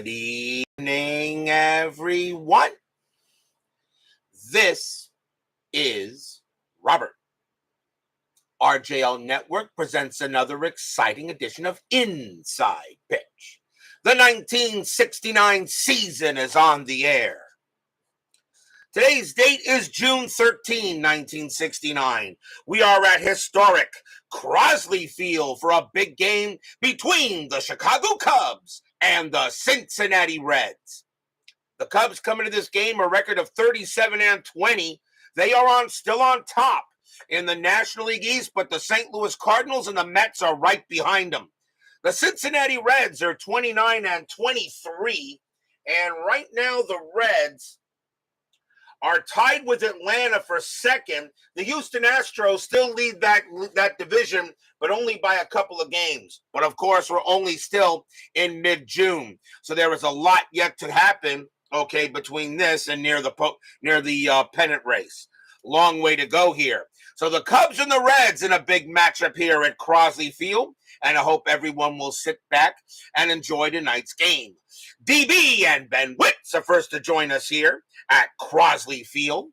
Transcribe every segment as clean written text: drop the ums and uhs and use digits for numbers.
Good evening, everyone. This is Robert. RJL Network presents another exciting edition of Inside Pitch. The 1969 season is on the air. Today's date is June 13, 1969. We are at historic Crosley Field for a big game between the Chicago Cubs and the Cincinnati Reds. The Cubs come into this game a record of 37-20. They are still on top in the National League East, but the St. Louis Cardinals and the Mets are right behind them. The Cincinnati Reds are 29-23, and right now the Reds are tied with Atlanta for second. The Houston Astros still lead that division, but only by a couple of games. But of course, we're only still in mid-June, so there is a lot yet to happen. Okay, between this and near the pennant race, long way to go here. So the Cubs and the Reds in a big matchup here at Crosley Field, and I hope everyone will sit back and enjoy tonight's game. DB and Ben Witts are first to join us here at Crosley Field.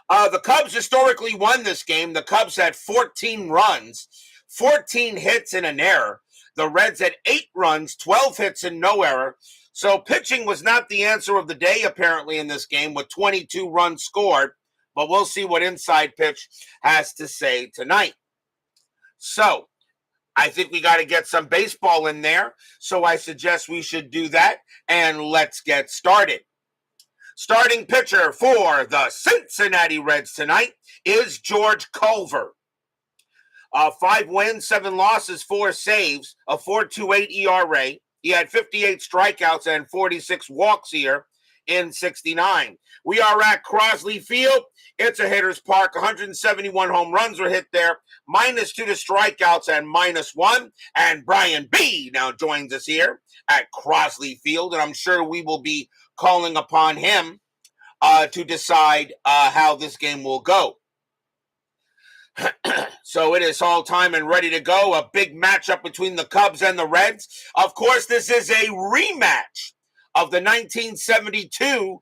The Cubs historically won this game. The Cubs had 14 runs, 14 hits and an error. The Reds had 8 runs, 12 hits and no error. So pitching was not the answer of the day, apparently, in this game with 22 runs scored. But we'll see what Inside Pitch has to say tonight. So I think we got to get some baseball in there. So I suggest we should do that. And let's get started. Starting pitcher for the Cincinnati Reds tonight is George Culver. 5 wins, 7 losses, 4 saves, a 4.28 ERA. He had 58 strikeouts and 46 walks here in 69. We are at Crosley Field. It's a hitter's park. 171 home runs were hit there. -2 to strikeouts and -1. And Brian B. now joins us here at Crosley Field. And I'm sure we will be calling upon him to decide how this game will go. So it is all time and ready to go. A big matchup between the Cubs and the Reds. Of course, this is a rematch of the 1972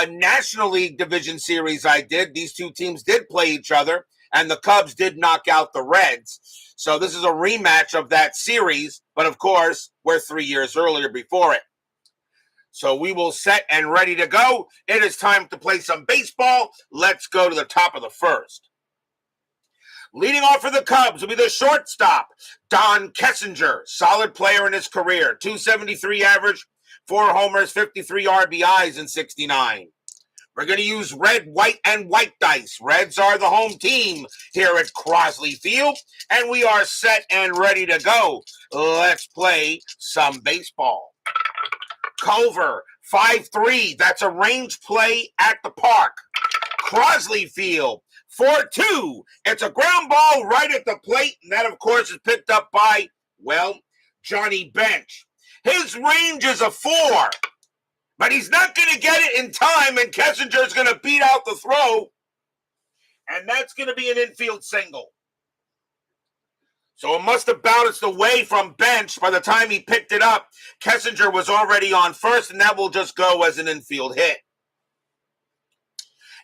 National League Division Series I did. These two teams did play each other, and the Cubs did knock out the Reds. So this is a rematch of that series, but of course, we're 3 years earlier before it. So we will set and ready to go. It is time to play some baseball. Let's go to the top of the first. Leading off for the Cubs will be the shortstop, Don Kessinger. Solid player in his career. .273 average, 4 homers, 53 RBIs in 69. We're going to use red, white, and white dice. Reds are the home team here at Crosley Field, and we are set and ready to go. Let's play some baseball. Culver, 5-3. That's a range play at the park. Crosley Field, 4-2. It's a ground ball right at the plate, and that, of course, is picked up by, Johnny Bench. His range is a 4, but he's not going to get it in time, and Kessinger's going to beat out the throw, and that's going to be an infield single. So it must have bounced away from Bench. By the time he picked it up, Kessinger was already on first, and that will just go as an infield hit.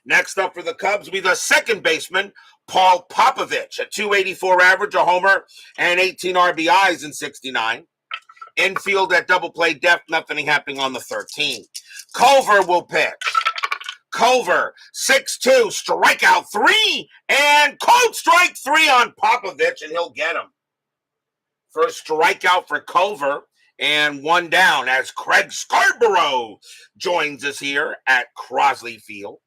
Next up for the Cubs will be the second baseman, Paul Popovich, a .284 average, a homer, and 18 RBIs in 69. Infield at double play depth, nothing happening on the 13th. Culver will pitch. Culver, 6-2, strikeout 3, and called strike 3 on Popovich, and he'll get him. First strikeout for Culver, and 1 down as Craig Scarborough joins us here at Crosley Field.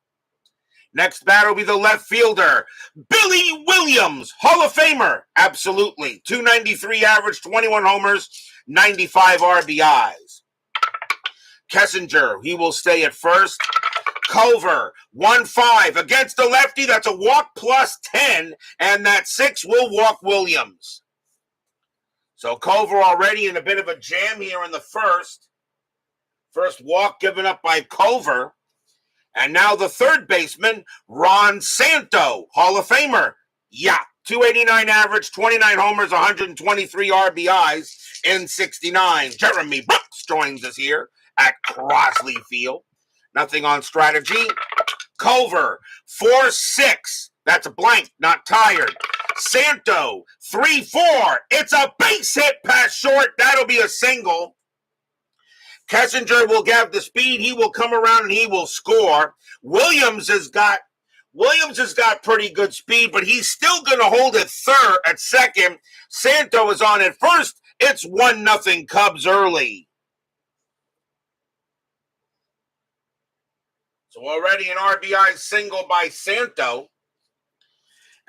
Next batter will be the left fielder, Billy Williams, Hall of Famer, absolutely. .293 average, 21 homers, 95 RBIs. Kessinger, he will stay at first. Culver, 1-5 against the lefty. That's a walk plus 10, and that 6 will walk Williams. So Culver already in a bit of a jam here in the first. First walk given up by Culver. And now the third baseman, Ron Santo, Hall of Famer. Yeah, 289 average, 29 homers, 123 RBIs in 69. Jeremy Brooks joins us here at Crosley Field. Nothing on strategy. Culver, 4-6. That's a blank, not tired. Santo, 3-4. It's a base hit past short. That'll be a single. Kessinger will have the speed. He will come around and he will score. Williams has got pretty good speed, but he's still going to hold it at second. Santo is on at first. It's 1-0 Cubs early. So already an RBI single by Santo.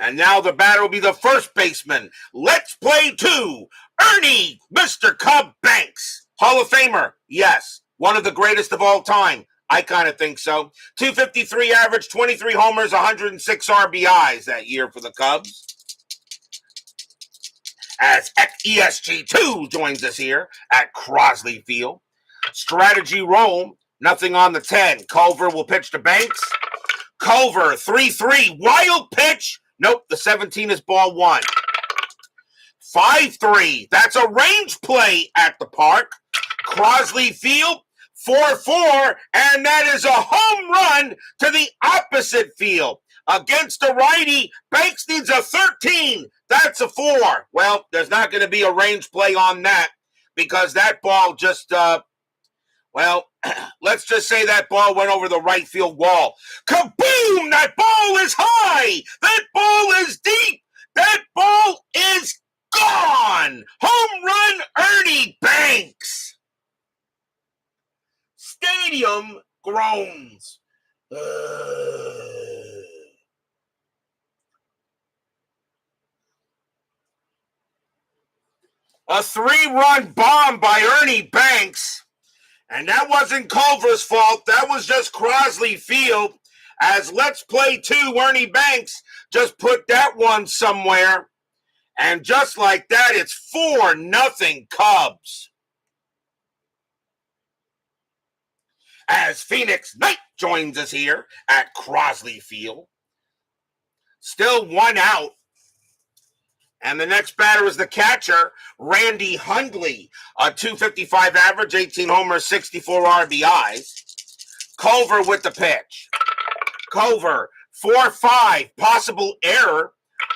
And now the batter will be the first baseman. Let's play two. Ernie, Mr. Cub Banks. Hall of Famer, yes. One of the greatest of all time. I kind of think so. 253 average, 23 homers, 106 RBIs that year for the Cubs. As ESG2 joins us here at Crosley Field. Strategy roll, nothing on the 10. Culver will pitch to Banks. Culver, 3-3, wild pitch. Nope, the 17 is ball one. 5-3, that's a range play at the park. Crosley Field, 4-4, and that is a home run to the opposite field. Against a righty, Banks needs a 13. That's a 4. Well, there's not going to be a range play on that because that ball just, let's just say that ball went over the right field wall. Kaboom! That ball is high. That ball is deep. That ball is gone. Home run, Ernie Banks. Stadium groans. A 3-run bomb by Ernie Banks. And that wasn't Culver's fault. That was just Crosley Field. As let's play two, Ernie Banks just put that one somewhere. And just like that, it's 4-0 Cubs. As Phoenix Knight joins us here at Crosley Field. Still 1 out. And the next batter is the catcher, Randy Hundley. A 255 average, 18 homers, 64 RBIs. Culver with the pitch. Culver, 4-5, possible error.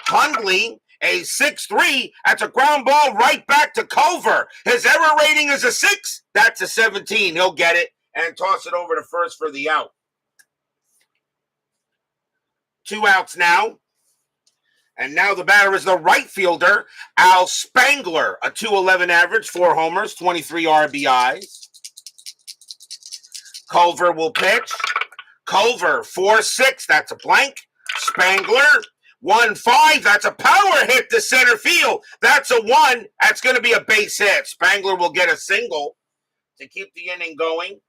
Hundley, a 6-3. That's a ground ball right back to Culver. His error rating is a 6. That's a 17. He'll get it and toss it over to first for the out. 2 outs now. And now the batter is the right fielder, Al Spangler, a 211 average, 4 homers, 23 RBIs. Culver will pitch. Culver, 4-6, that's a blank. Spangler, 1-5, that's a power hit to center field. That's a 1. That's going to be a base hit. Spangler will get a single to keep the inning going.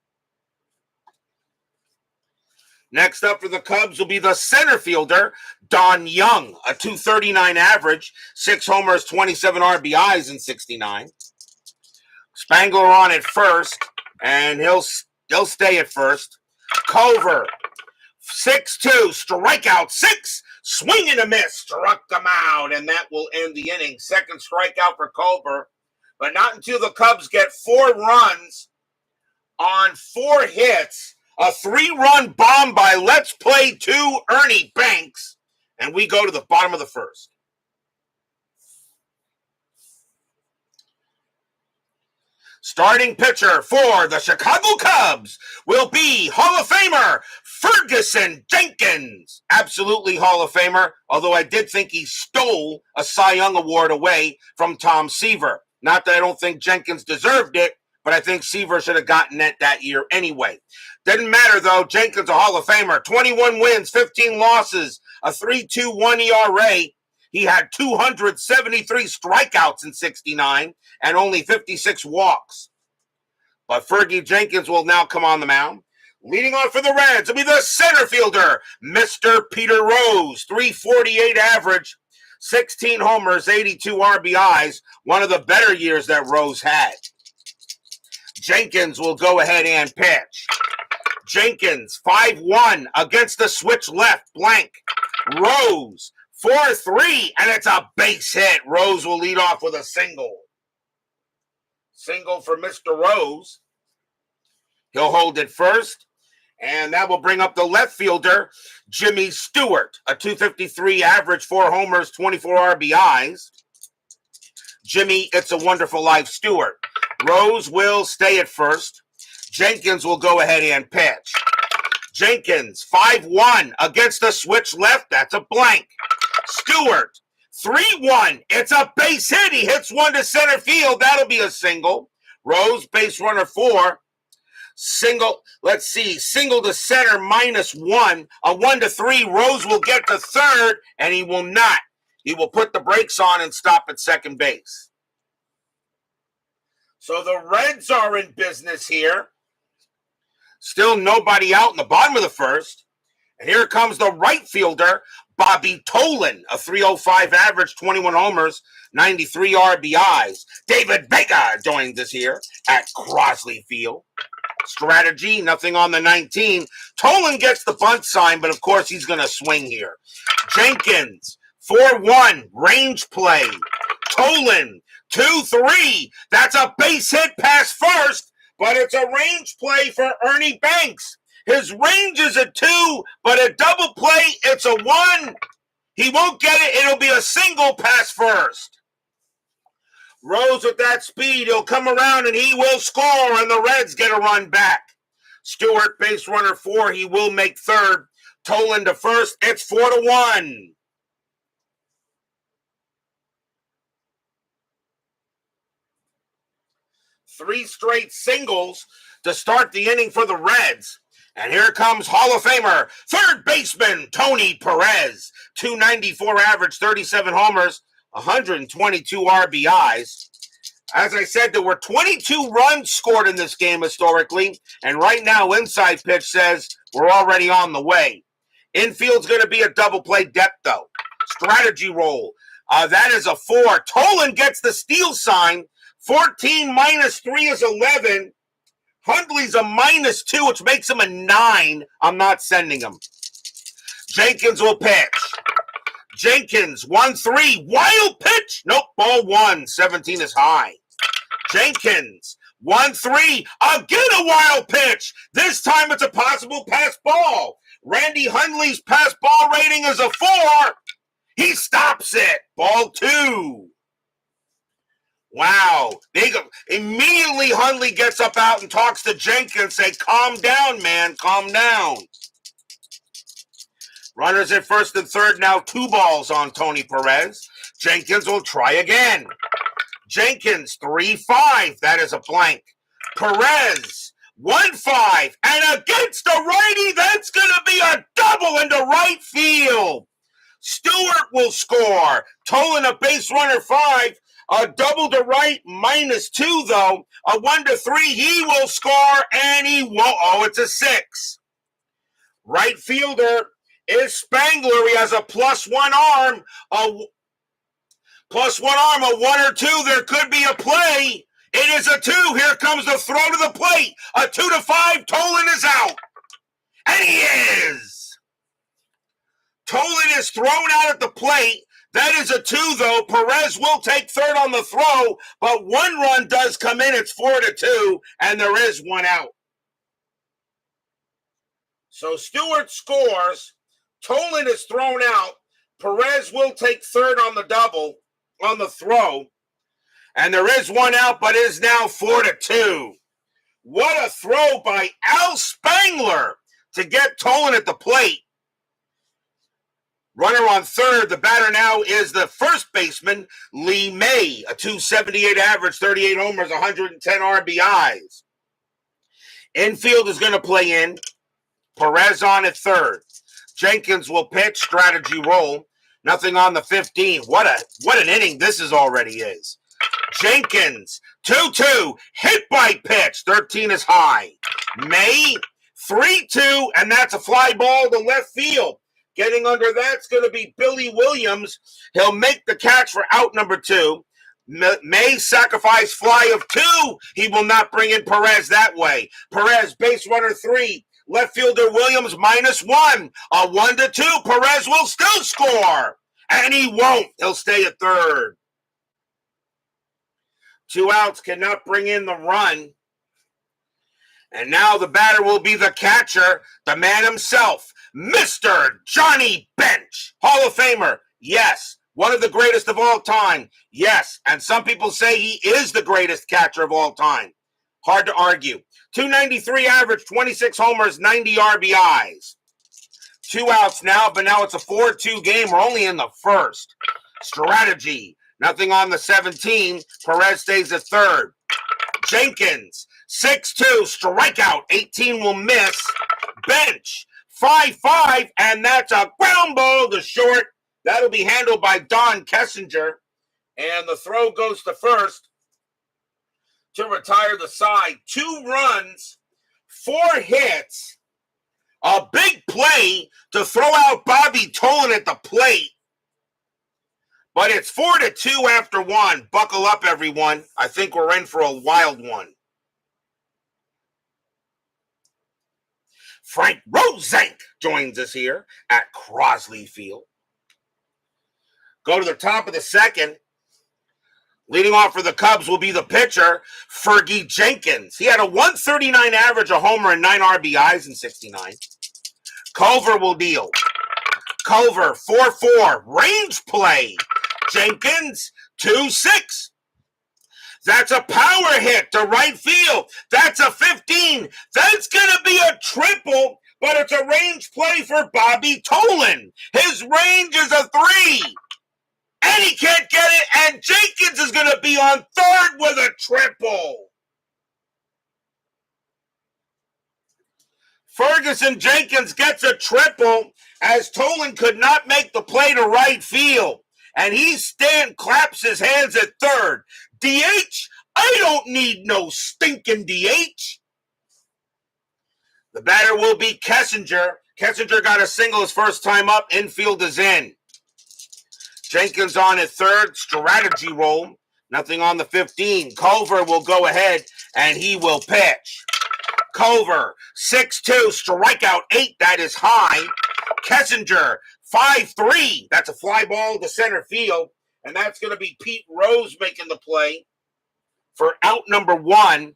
Next up for the Cubs will be the center fielder, Don Young, a 239 average, 6 homers, 27 RBIs in 69. Spangler on at first, and he'll stay at first. Culver, 6-2, strikeout 6, swing and a miss, struck him out, and that will end the inning. Second strikeout for Culver, but not until the Cubs get 4 runs on 4 hits. A 3-run bomb by Let's Play 2 Ernie Banks. And we go to the bottom of the first. Starting pitcher for the Chicago Cubs will be Hall of Famer Ferguson Jenkins. Absolutely Hall of Famer, although I did think he stole a Cy Young Award away from Tom Seaver. Not that I don't think Jenkins deserved it, but I think Seaver should have gotten it that year anyway. Didn't matter, though. Jenkins, a Hall of Famer. 21 wins, 15 losses, a 3.21 ERA. He had 273 strikeouts in 69 and only 56 walks. But Fergie Jenkins will now come on the mound. Leading on for the Reds will be the center fielder, Mr. Peter Rose. 348 average, 16 homers, 82 RBIs. One of the better years that Rose had. Jenkins will go ahead and pitch. Jenkins, 5-1 against the switch left, blank. Rose, 4-3, and it's a base hit. Rose will lead off with a single. Single for Mr. Rose. He'll hold it first, and that will bring up the left fielder, Jimmy Stewart, a .253 average, 4 homers, 24 RBIs. Jimmy, It's a Wonderful Life Stewart. Rose will stay at first. Jenkins will go ahead and pitch. Jenkins, 5-1 against the switch left. That's a blank. Stewart, 3-1. It's a base hit. He hits one to center field. That'll be a single. Rose, base runner 4. Single, let's see, single to center, -1. A 1-3. Rose will get to third, and he will not. He will put the brakes on and stop at second base. So the Reds are in business here. Still nobody out in the bottom of the first. And here comes the right fielder, Bobby Tolan, a .305 average, 21 homers, 93 RBIs. David Vega joins us here at Crosley Field. Strategy, nothing on the 19. Tolan gets the bunt sign, but of course he's going to swing here. Jenkins, 4-1, range play. Tolan, 2-3. That's a base hit past first, but it's a range play for Ernie Banks. His range is a 2, but a double play, it's a 1. He won't get it. It'll be a single past first. Rose with that speed, he'll come around and he will score, and the Reds get a run back. Stewart, base runner 4, he will make third. Tolan to first, it's 4-1. Three straight singles to start the inning for the Reds. And here comes Hall of Famer, third baseman Tony Perez. .294 average, 37 homers, 122 RBIs. As I said, there were 22 runs scored in this game historically. And right now, Inside Pitch says we're already on the way. Infield's going to be a double play depth, though. Strategy roll. That is a 4. Tolan gets the steal sign. 14 -3 is 11. Hundley's a -2, which makes him a 9. I'm not sending him. Jenkins will pitch. Jenkins, 1-3. Wild pitch. Nope, ball 1. 17 is high. Jenkins, 1-3. Again a wild pitch. This time it's a possible pass ball. Randy Hundley's pass ball rating is a 4. He stops it. Ball 2. Wow. Immediately Hundley gets up out and talks to Jenkins, say, calm down, man, calm down. Runners at first and third, now 2 balls on Tony Perez. Jenkins will try again. Jenkins, 3-5. That is a blank. Perez, 1-5. And against the righty, that's going to be a double into right field. Stewart will score. Tolan, a base runner, 5. A double to right, -2, though. A 1-3, he will score, and he won't. Oh, it's a 6. Right fielder is Spangler. He has a +1 arm. A 1 or 2. There could be a play. It is a 2. Here comes the throw to the plate. A 2-5. Tolan is out. And he is. Tolan is thrown out at the plate. That is a 2, though. Perez will take third on the throw, but 1 run does come in. It's 4-2, and there is 1 out. So Stewart scores. Tolan is thrown out. Perez will take third on the double, on the throw, and there is 1 out, but it is now 4-2. What a throw by Al Spangler to get Tolan at the plate. Runner on third, the batter now is the first baseman, Lee May, a .278 average, 38 homers, 110 RBIs. Infield is going to play in. Perez on at third. Jenkins will pitch, strategy roll. Nothing on the 15. What an inning this already is. Jenkins, 2-2, hit by pitch, 13 is high. May, 3-2, and that's a fly ball to left field. Getting under that's going to be Billy Williams. He'll make the catch for out number 2. May sacrifice fly of 2. He will not bring in Perez that way. Perez, base runner 3. Left fielder Williams -1. A 1-2. Perez will still score. And he won't. He'll stay at third. 2 outs cannot bring in the run. And now the batter will be the catcher, the man himself, Mr. Johnny Bench. Hall of Famer. Yes. One of the greatest of all time. Yes. And some people say he is the greatest catcher of all time. Hard to argue. 293 average, 26 homers, 90 RBIs. 2 outs now, but now it's a 4-2 game. We're only in the first. Strategy. Nothing on the 17. Perez stays at third. Jenkins, 6-2, strikeout. 18 will miss. Bench, 5-5, and that's a ground ball to short. That'll be handled by Don Kessinger. And the throw goes to first to retire the side. 2 runs, 4 hits, a big play to throw out Bobby Tolan at the plate. But it's 4-2 after 1. Buckle up, everyone. I think we're in for a wild one. Frank Rosenk joins us here at Crosley Field. Go to the top of the second. Leading off for the Cubs will be the pitcher, Fergie Jenkins. He had a 139 average, a homer, and 9 RBIs in 69. Culver will deal. Culver, 4-4, range play. Jenkins, 2-6. That's a power hit to right field. That's a 15. That's going to be a triple, but it's a range play for Bobby Tolan. His range is a 3. And he can't get it, and Jenkins is going to be on third with a triple. Ferguson Jenkins gets a triple as Tolan could not make the play to right field. And he claps his hands at third. DH? I don't need no stinking DH. The batter will be Kessinger. Kessinger got a single his first time up. Infield is in. Jenkins on at third. Strategy roll. Nothing on the 15. Culver will go ahead and he will pitch. Culver, 6-2, strikeout 8. That is high. Kessinger, 5-3. That's a fly ball to center field. And that's going to be Pete Rose making the play for out number 1.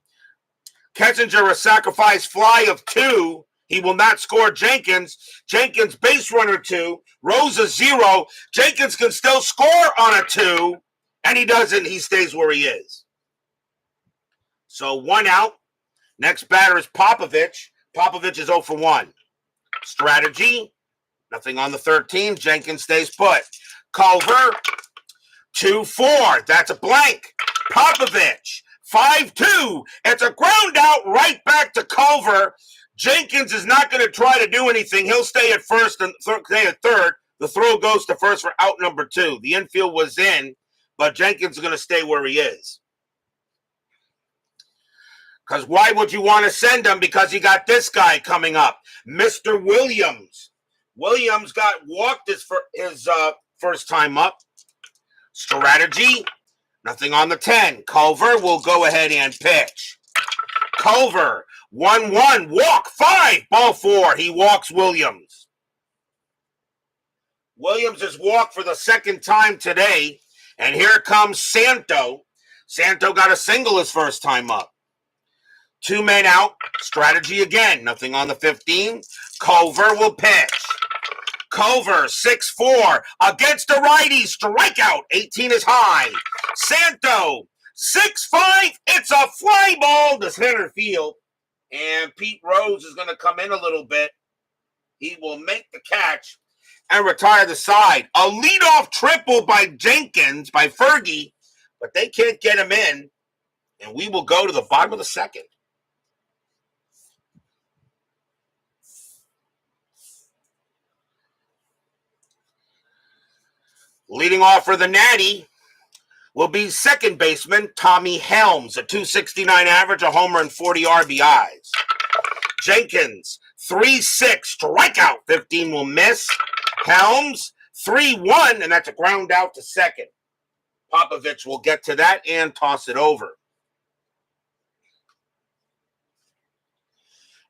Kessinger, a sacrifice fly of 2. He will not score Jenkins. Jenkins, base runner 2. Rose a 0. Jenkins can still score on a 2. And he doesn't. He stays where he is. So 1 out. Next batter is Popovich. Popovich is 0 for 1. Strategy. Nothing on the 13. Jenkins stays put. Culver. 2-4. That's a blank. Popovich. 5-2. It's a ground out right back to Culver. Jenkins is not going to try to do anything. He'll stay at first and stay at third. The throw goes to first for out number 2. The infield was in, but Jenkins is going to stay where he is. Because why would you want to send him? Because you got this guy coming up, Mr. Williams. Williams got walked his first time up. Strategy, nothing on the 10. Culver will go ahead and pitch. Culver, 1-1, walk 5, ball 4. He walks Williams. Williams has walked for the second time today. And here comes Santo. Santo got a single his first time up. 2 men out. Strategy again. Nothing on the 15. Culver will pitch. Culver, 6-4. Against a righty. Strikeout. 18 is high. Santo, 6-5. It's a fly ball to center field. And Pete Rose is going to come in a little bit. He will make the catch and retire the side. A leadoff triple by Jenkins, by Fergie, but they can't get him in. And we will go to the bottom of the second. Leading off for the Natty will be second baseman Tommy Helms, a 269 average, a homer, and 40 RBIs. Jenkins, 3-6, strikeout, 15 will miss. Helms, 3-1, and that's a ground out to second. Popovich will get to that and toss it over.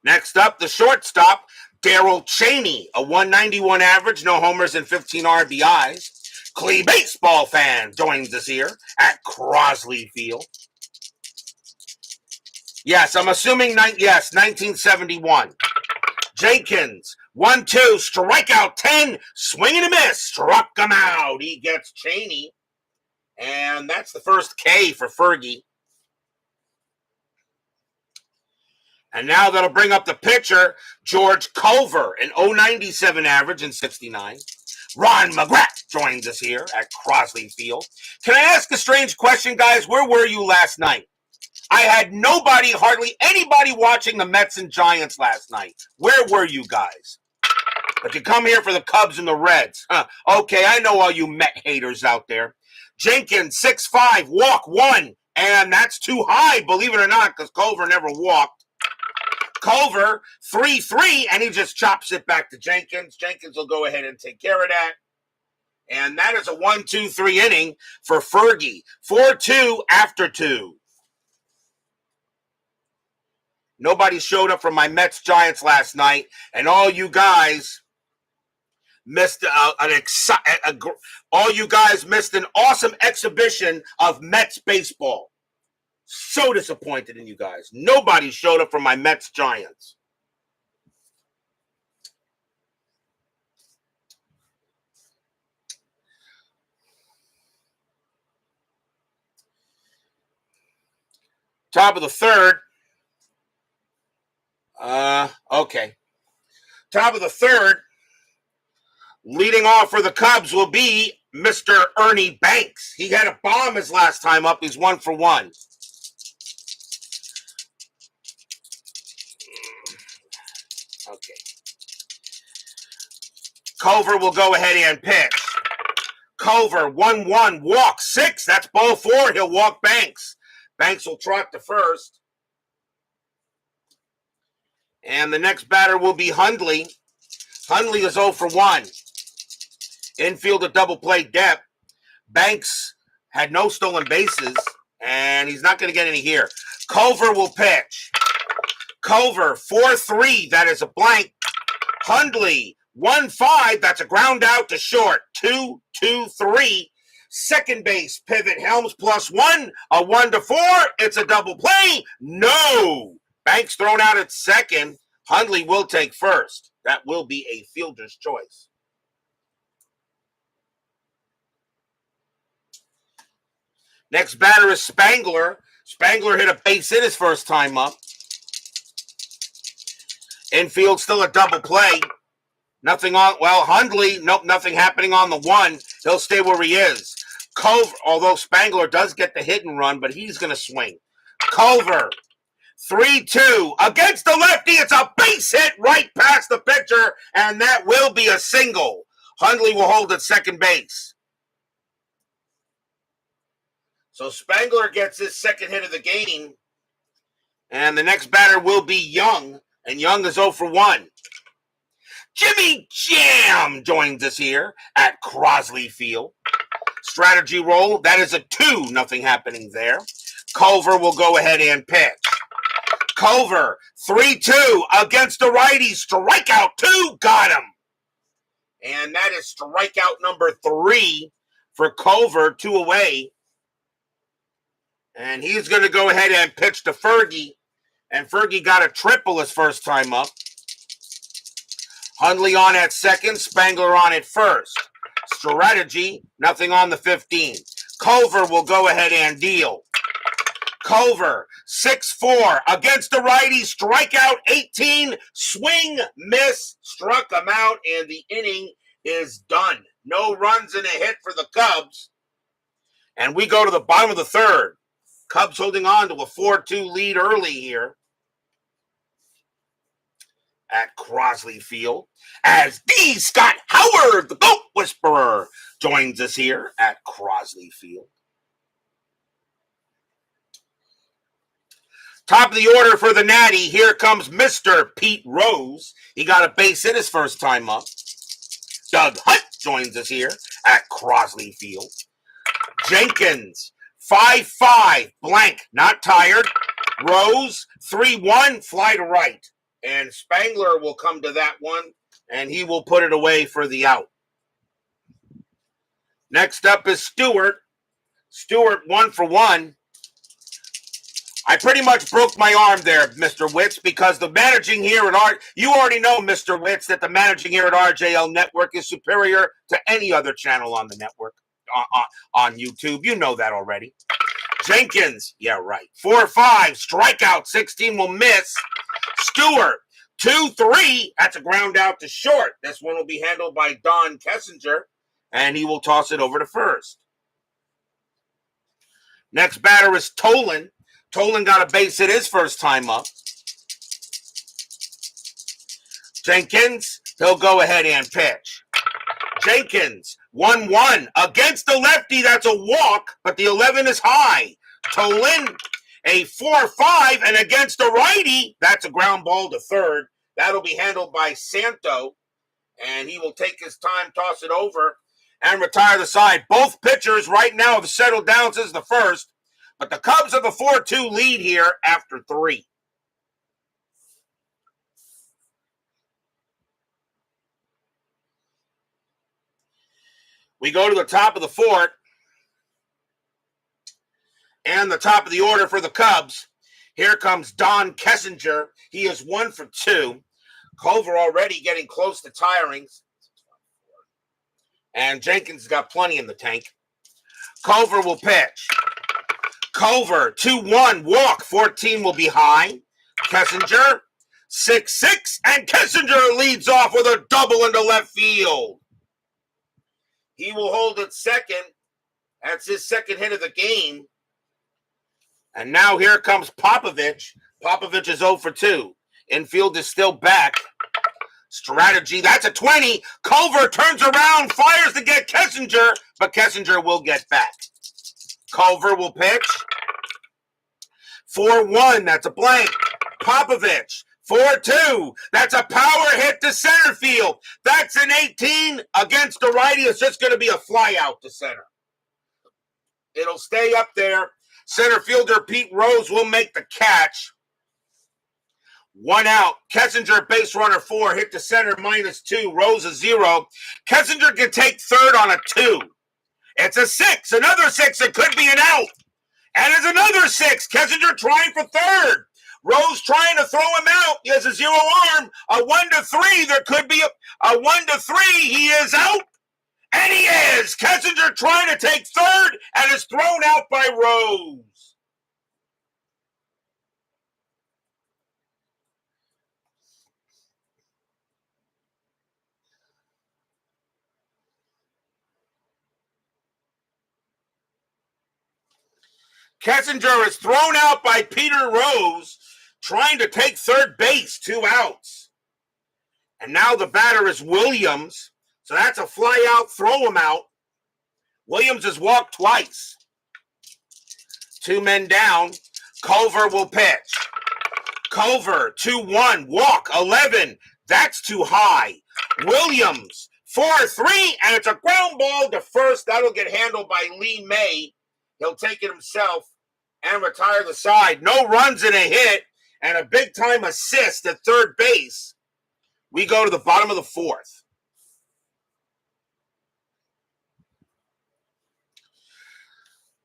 Next up, the shortstop, Darrell Cheney, a 191 average, no homers and 15 RBIs. Clee baseball fan joins us here at Crosley Field. Yes, I'm assuming, 1971. Jenkins, 1-2, strikeout 10, swing and a miss, struck him out. He gets Cheney, and that's the first K for Fergie. And now that'll bring up the pitcher, George Culver, an 097 average in 69. Ron McGrath joins us here at Crosley Field. Can I ask a strange question, guys? Where were you last night? I had nobody, hardly anybody watching the Mets and Giants last night. Where were you guys? But you come here for the Cubs and the Reds. Okay, I know all you Met haters out there. Jenkins, 6'5", walk 1. And that's too high, believe it or not, because Culver never walked. Culver, 3-3, and he just chops it back to Jenkins. Jenkins will go ahead and take care of that. And that is a 1-2-3 inning for Fergie. 4-2 after 2. Nobody showed up for my Mets-Giants last night, and all you guys missed all you guys missed an awesome exhibition of Mets baseball. So disappointed in you guys. Nobody showed up for my Mets-Giants. Top of the third. Okay. Top of the third. Leading off for the Cubs will be Mr. Ernie Banks. He had a bomb his last time up. He's 1 for 1. Okay. Culver will go ahead and pitch. Culver, 1-1, walk 6. That's ball 4. He'll walk Banks. Banks will trot to first. And the next batter will be Hundley. Hundley is 0 for 1. Infield a double play depth. Banks had no stolen bases, and he's not going to get any here. Culver will pitch. Culver, 4-3. That is a blank. Hundley, 1-5. That's a ground out to short. 2-2-3. Second base pivot. Helms +1. A 1-4. It's a double play. No. Banks thrown out at second. Hundley will take first. That will be a fielder's choice. Next batter is Spangler. Spangler hit a base hit his first time up. Infield still a double play. Nothing on, well, Hundley, nope, nothing happening on the 1. He'll stay where he is. Culver, although Spangler does get the hit and run, but he's going to swing. Culver, 3-2 against the lefty. It's a base hit right past the pitcher, and that will be a single. Hundley will hold at second base. So Spangler gets his second hit of the game, and the next batter will be Young, and Young is 0 for 1. Jimmy Jam joins us here at Crosley Field. Strategy roll, that is a 2, nothing happening there. Culver will go ahead and pitch. Culver, 3-2 against the righty, strikeout 2, got him. And that is strikeout number 3 for Culver, 2 away. And he's going to go ahead and pitch to Fergie. And Fergie got a triple his first time up. Hundley on at second, Spangler on at first. Strategy, nothing on the 15. Culver will go ahead and deal. Culver, 6-4 against the righty, strikeout 18, swing, miss, struck him out, and the inning is done. No runs and a hit for the Cubs. And we go to the bottom of the third. Cubs holding on to a 4-2 lead early here at Crosley Field as D. Scott Howard, the GOAT Whisperer, joins us here at Crosley Field. Top of the order for the Natty. Here comes Mr. Pete Rose. He got a base hit his first time up. Doug Hunt joins us here at Crosley Field. Jenkins, 5-5, blank, not tired. Rose, 3-1, fly to right. And Spangler will come to that one, and he will put it away for the out. Next up is Stewart. Stewart 1 for 1. I pretty much broke my arm there, Mr. Witz, because the managing here at you already know, Mr. Witz, that the managing here at RJL Network is superior to any other channel on the network, on YouTube. You know that already. Jenkins, yeah, right. 4-5, strikeout, 16 will miss. Stewart, 2-3, that's a ground out to short. This one will be handled by Don Kessinger, and he will toss it over to first. Next batter is Tolan. Tolan got a base hit his first time up. Jenkins, he'll go ahead and pitch. Jenkins, 1-1 against the lefty. That's a walk, but the 11 is high. Tolan, a 4-5, and against the righty, that's a ground ball to third. That'll be handled by Santo, and he will take his time, toss it over, and retire the side. Both pitchers right now have settled down since the first, but the Cubs have a 4-2 lead here after 3. We go to the top of the fourth and the top of the order for the Cubs. Here comes Don Kessinger. He is 1 for 2. Culver already getting close to tiring. And Jenkins got plenty in the tank. Culver will pitch. Culver, 2-1, walk. 14 will be high. Kessinger, 6-6, and Kessinger leads off with a double into left field. He will hold it second. That's his second hit of the game. And now here comes Popovich. Popovich is 0 for 2. Infield is still back. Strategy, that's a 20. Culver turns around, fires to get Kessinger, but Kessinger will get back. Culver will pitch. 4-1, that's a blank. Popovich, 4-2. That's a power hit to center field. That's an 18 against the righty. It's just going to be a fly out to center. It'll stay up there. Center fielder Pete Rose will make the catch. 1 out. Kessinger, base runner 4, hit to center, -2. Rose a 0. Kessinger can take third on a 2. It's a 6. Another 6. It could be an out. And it's another 6. Kessinger trying for third. Rose trying to throw him out. He has a 0 arm. A 1-3. There could be a 1-3. He is out. And he is. Kessinger trying to take third and is thrown out by Rose. Kessinger is thrown out by Peter Rose, trying to take third base, 2 outs. And now the batter is Williams. So that's a fly out, throw him out. Williams has walked twice. 2 men down. Culver will pitch. Culver, 2-1, walk, 11. That's too high. Williams, 4-3, and it's a ground ball to first. That'll get handled by Lee May. He'll take it himself and retire the side. No runs and a hit, and a big-time assist at third base. We go to the bottom of the fourth.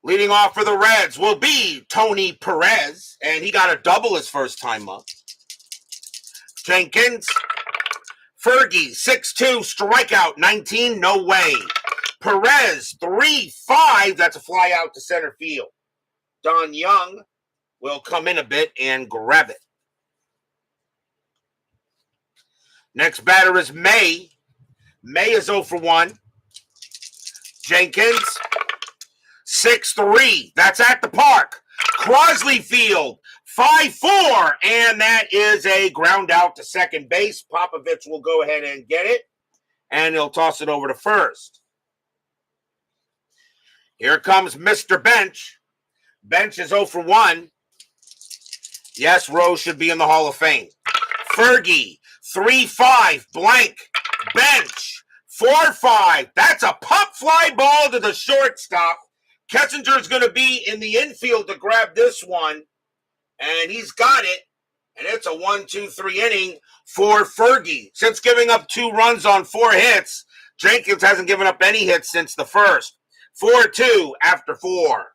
Leading off for the Reds will be Tony Perez, and he got a double his first time up. Jenkins, Fergie, 6-2, strikeout, 19, no way. Perez, 3-5, that's a fly out to center field. Don Young will come in a bit and grab it. Next batter is May. May is 0 for 1. Jenkins, 6-3, that's at the park. Crosley Field, 5-4, and that is a ground out to second base. Popovich will go ahead and get it, and he'll toss it over to first. Here comes Mr. Bench. Bench is 0 for 1. Yes, Rose should be in the Hall of Fame. Fergie, 3-5, blank. Bench, 4-5. That's a pop fly ball to the shortstop. Kessinger's going to be in the infield to grab this one, and he's got it. And it's a 1-2-3 inning for Fergie. Since giving up 2 runs on 4 hits, Jenkins hasn't given up any hits since the first. 4-2 after 4.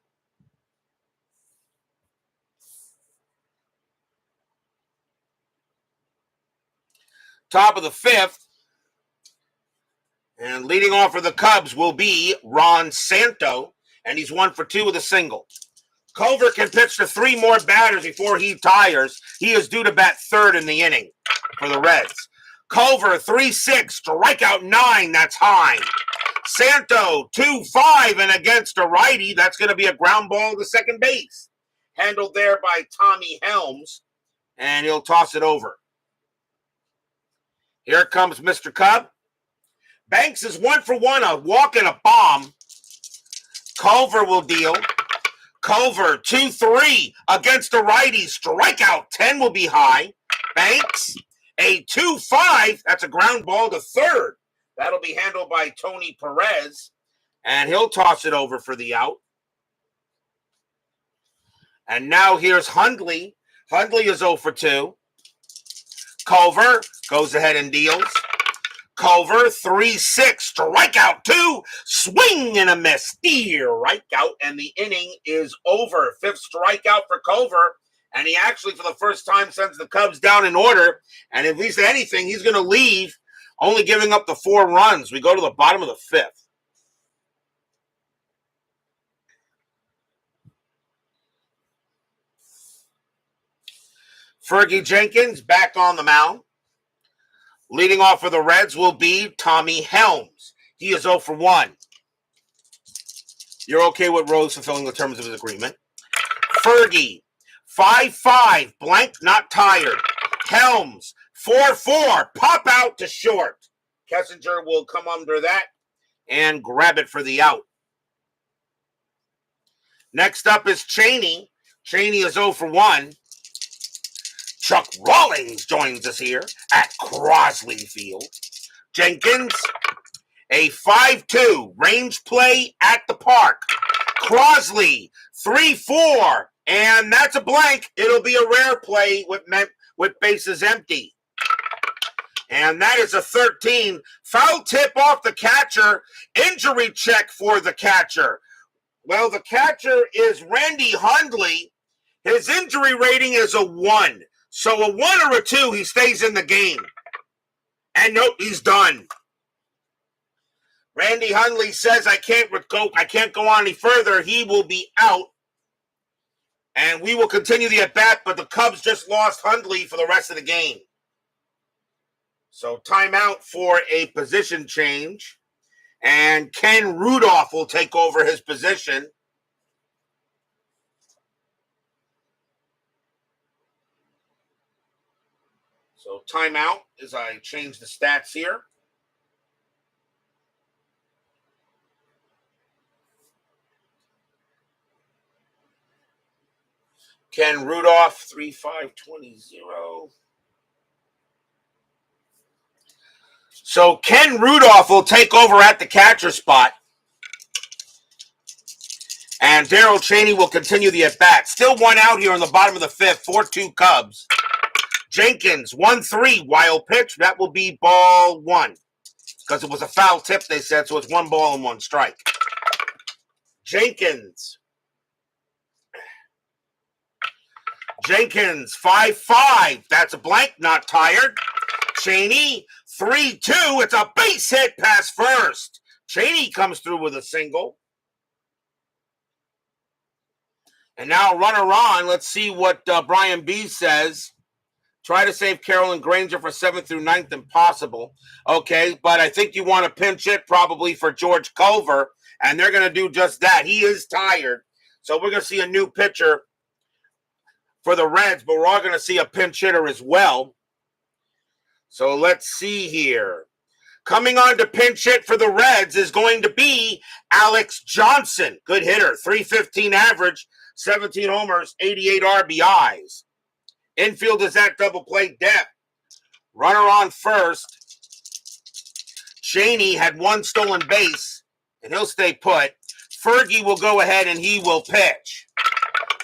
Top of the 5th. And leading off for the Cubs will be Ron Santo. And he's 1 for 2 with a single. Culver can pitch to 3 more batters before he tires. He is due to bat 3rd in the inning for the Reds. Culver, 3-6, strikeout 9, that's high. Santo, 2-5, and against a righty, that's going to be a ground ball to second base. Handled there by Tommy Helms, and he'll toss it over. Here comes Mr. Cub. Banks is 1 for 1, a walk and a bomb. Culver will deal. Culver, 2-3 against a righty. Strikeout 10 will be high. Banks, a 2-5. That's a ground ball to 3rd. That'll be handled by Tony Perez. And he'll toss it over for the out. And now here's Hundley. Hundley is 0 for 2. Culver goes ahead and deals. Culver, 3-6, strikeout 2, swing and a miss, steer, right out, and the inning is over. 5th strikeout for Culver, and he actually, for the first time, sends the Cubs down in order, and at least anything, he's going to leave, only giving up the 4 runs. We go to the bottom of the 5th. Fergie Jenkins back on the mound. Leading off for the Reds will be Tommy Helms. He is 0 for 1. You're okay with Rose fulfilling the terms of his agreement. Fergie, 5-5, blank, not tired. Helms, 4-4, pop out to short. Kessinger will come under that and grab it for the out. Next up is Cheney. Cheney is 0 for 1. Chuck Rawlings joins us here at Crosley Field. Jenkins, a 5-2 range play at the park. Crosley, 3-4, and that's a blank. It'll be a rare play with bases empty. And that is a 13. Foul tip off the catcher. Injury check for the catcher. Well, the catcher is Randy Hundley. His injury rating is a 1. So a 1 or a 2, he stays in the game. And nope, he's done. Randy Hundley says, I can't go on any further. He will be out. And we will continue the at-bat, but the Cubs just lost Hundley for the rest of the game. So timeout for a position change. And Ken Rudolph will take over his position. So timeout as I change the stats here. Ken Rudolph, 3-5-20. So Ken Rudolph will take over at the catcher spot. And Darrell Cheney will continue the at-bat. Still 1 out here in the bottom of the 5th, 4-2 Cubs. Jenkins, 1-3, wild pitch. That will be ball 1. Because it was a foul tip, they said, so it's 1 ball and 1 strike. Jenkins, 5-5. That's a blank, not tired. Cheney, 3-2. It's a base hit past first. Cheney comes through with a single. And now runner on. Let's see what Brian B says. Try to save Carolyn Granger for 7th through 9th, impossible. Okay, but I think you want to pinch it probably for George Culver, and they're going to do just that. He is tired, so we're going to see a new pitcher for the Reds, but we're all going to see a pinch hitter as well. So let's see here. Coming on to pinch hit for the Reds is going to be Alex Johnson. Good hitter, .315 average, 17 homers, 88 RBIs. Infield is at double play depth. Runner on first. Cheney had 1 stolen base, and he'll stay put. Fergie will go ahead and he will pitch.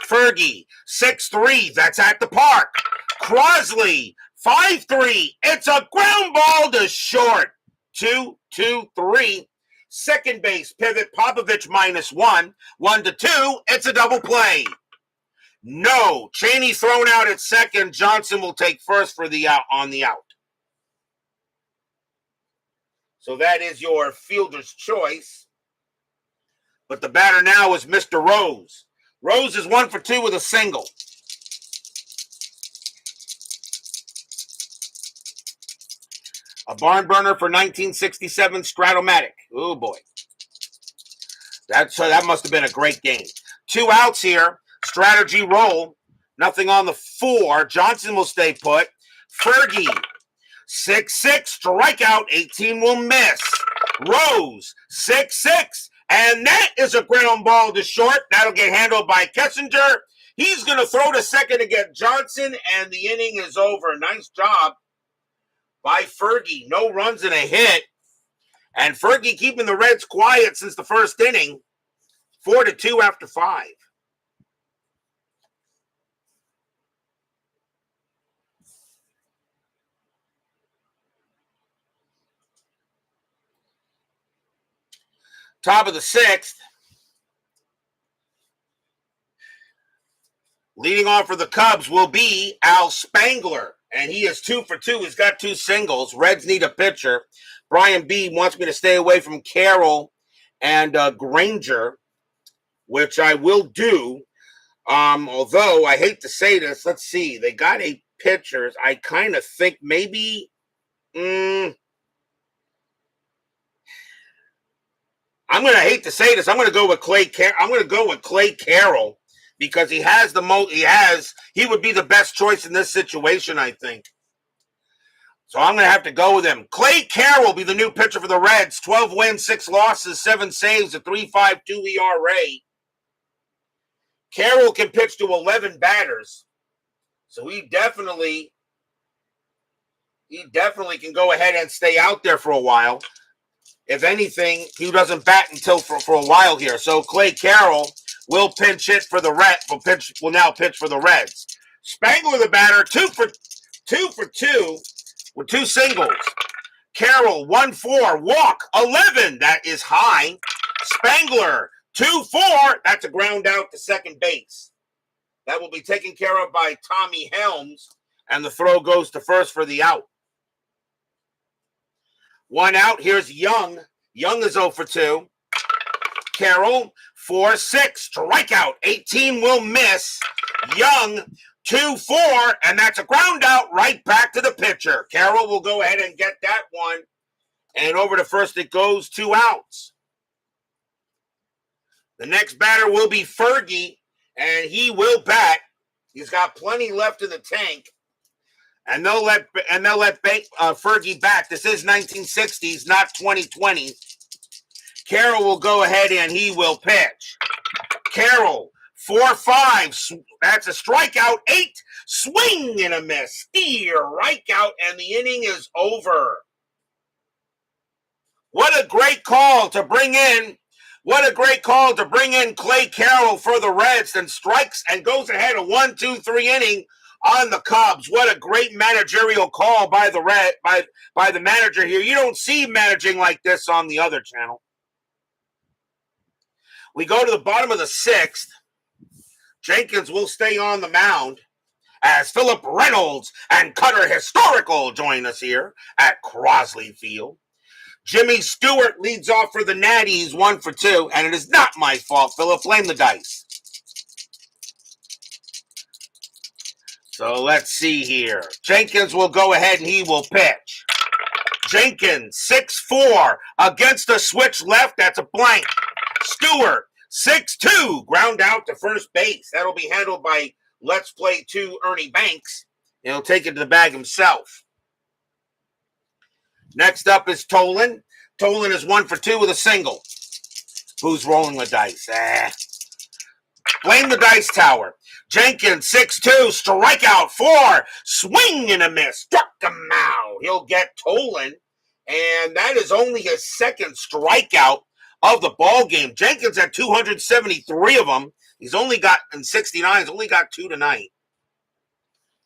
Fergie, 6-3, that's at the park. Crosley, 5-3. It's a ground ball to short. 2-2-3. Second base pivot, Popovich -1. 1-2. It's a double play. No. Cheney thrown out at second. Johnson will take first for the out on the out. So that is your fielder's choice. But the batter now is Mr. Rose. Rose is 1 for 2 with a single. A barn burner for 1967 Stratomatic. Oh boy. That must have been a great game. 2 outs here. Strategy roll. Nothing on the 4. Johnson will stay put. Fergie. 6-6. Strikeout. 18 will miss. Rose. 6-6. And that is a ground ball to short. That'll get handled by Kessinger. He's going to throw to second to get Johnson, and the inning is over. Nice job by Fergie. No runs and a hit. And Fergie keeping the Reds quiet since the first inning. 4-2 after 5. Top of the 6th. Leading off for the Cubs will be Al Spangler. And he is 2 for 2. He's got 2 singles. Reds need a pitcher. Brian B. wants me to stay away from Carroll and Granger, which I will do. Although I hate to say this, let's see. They got 8 pitchers. I kind of think maybe I'm going to hate to say this. I'm going to go with Clay Carroll because he has the most. He would be the best choice in this situation, I think. So I'm going to have to go with him. Clay Carroll will be the new pitcher for the Reds. 12 wins, 6 losses, 7 saves, a 3.52 ERA. Carroll can pitch to 11 batters, so he definitely can go ahead and stay out there for a while. If anything, he doesn't bat until for a while here. So Clay Carroll will pinch hit for the Reds. Will now pitch for the Reds. Spangler, the batter, 2 for 2 with 2 singles. Carroll 1-4, walk 11. That is high. Spangler 2-4. That's a ground out to second base. That will be taken care of by Tommy Helms, and the throw goes to first for the out. 1 out. Here's Young. Young is 0 for 2. Carroll, 4-6. Strikeout. 18 will miss. Young, 2-4. And that's a ground out right back to the pitcher. Carroll will go ahead and get that one. And over to first it goes. 2 outs. The next batter will be Fergie. And he will bat. He's got plenty left in the tank. And they'll let Fergie bat. This is 1960s, not 2020. Carroll will go ahead and he will pitch. Carroll, 4-5. That's a strikeout. 8. Swing and a miss. Steer right out, and the inning is over. What a great call to bring in. What a great call to bring in Clay Carroll for the Reds, and strikes and goes ahead a 1-2-3 inning on the Cubs. What a great managerial call by the manager here. You don't see managing like this on the other channel. We go to the bottom of the 6th. Jenkins will stay on the mound as Philip Reynolds and Cutter Historical join us here at Crosley Field. Jimmy Stewart leads off for the Natties, 1 for 2, and it is not my fault, Philip. Blame the dice. So let's see here. Jenkins will go ahead and he will pitch. Jenkins, 6-4 against a switch left. That's a blank. Stewart, 6-2, ground out to first base. That'll be handled by Let's Play 2 Ernie Banks. He'll take it to the bag himself. Next up is Tolan. Tolan is 1 for 2 with a single. Who's rolling the dice? Blame the dice tower. Jenkins, 6-2, strikeout 4, swing and a miss. Struck him out. He'll get Tolan, and that is only his second strikeout of the ball game. Jenkins had 273 of them. He's only got, in 69, he's only got 2 tonight.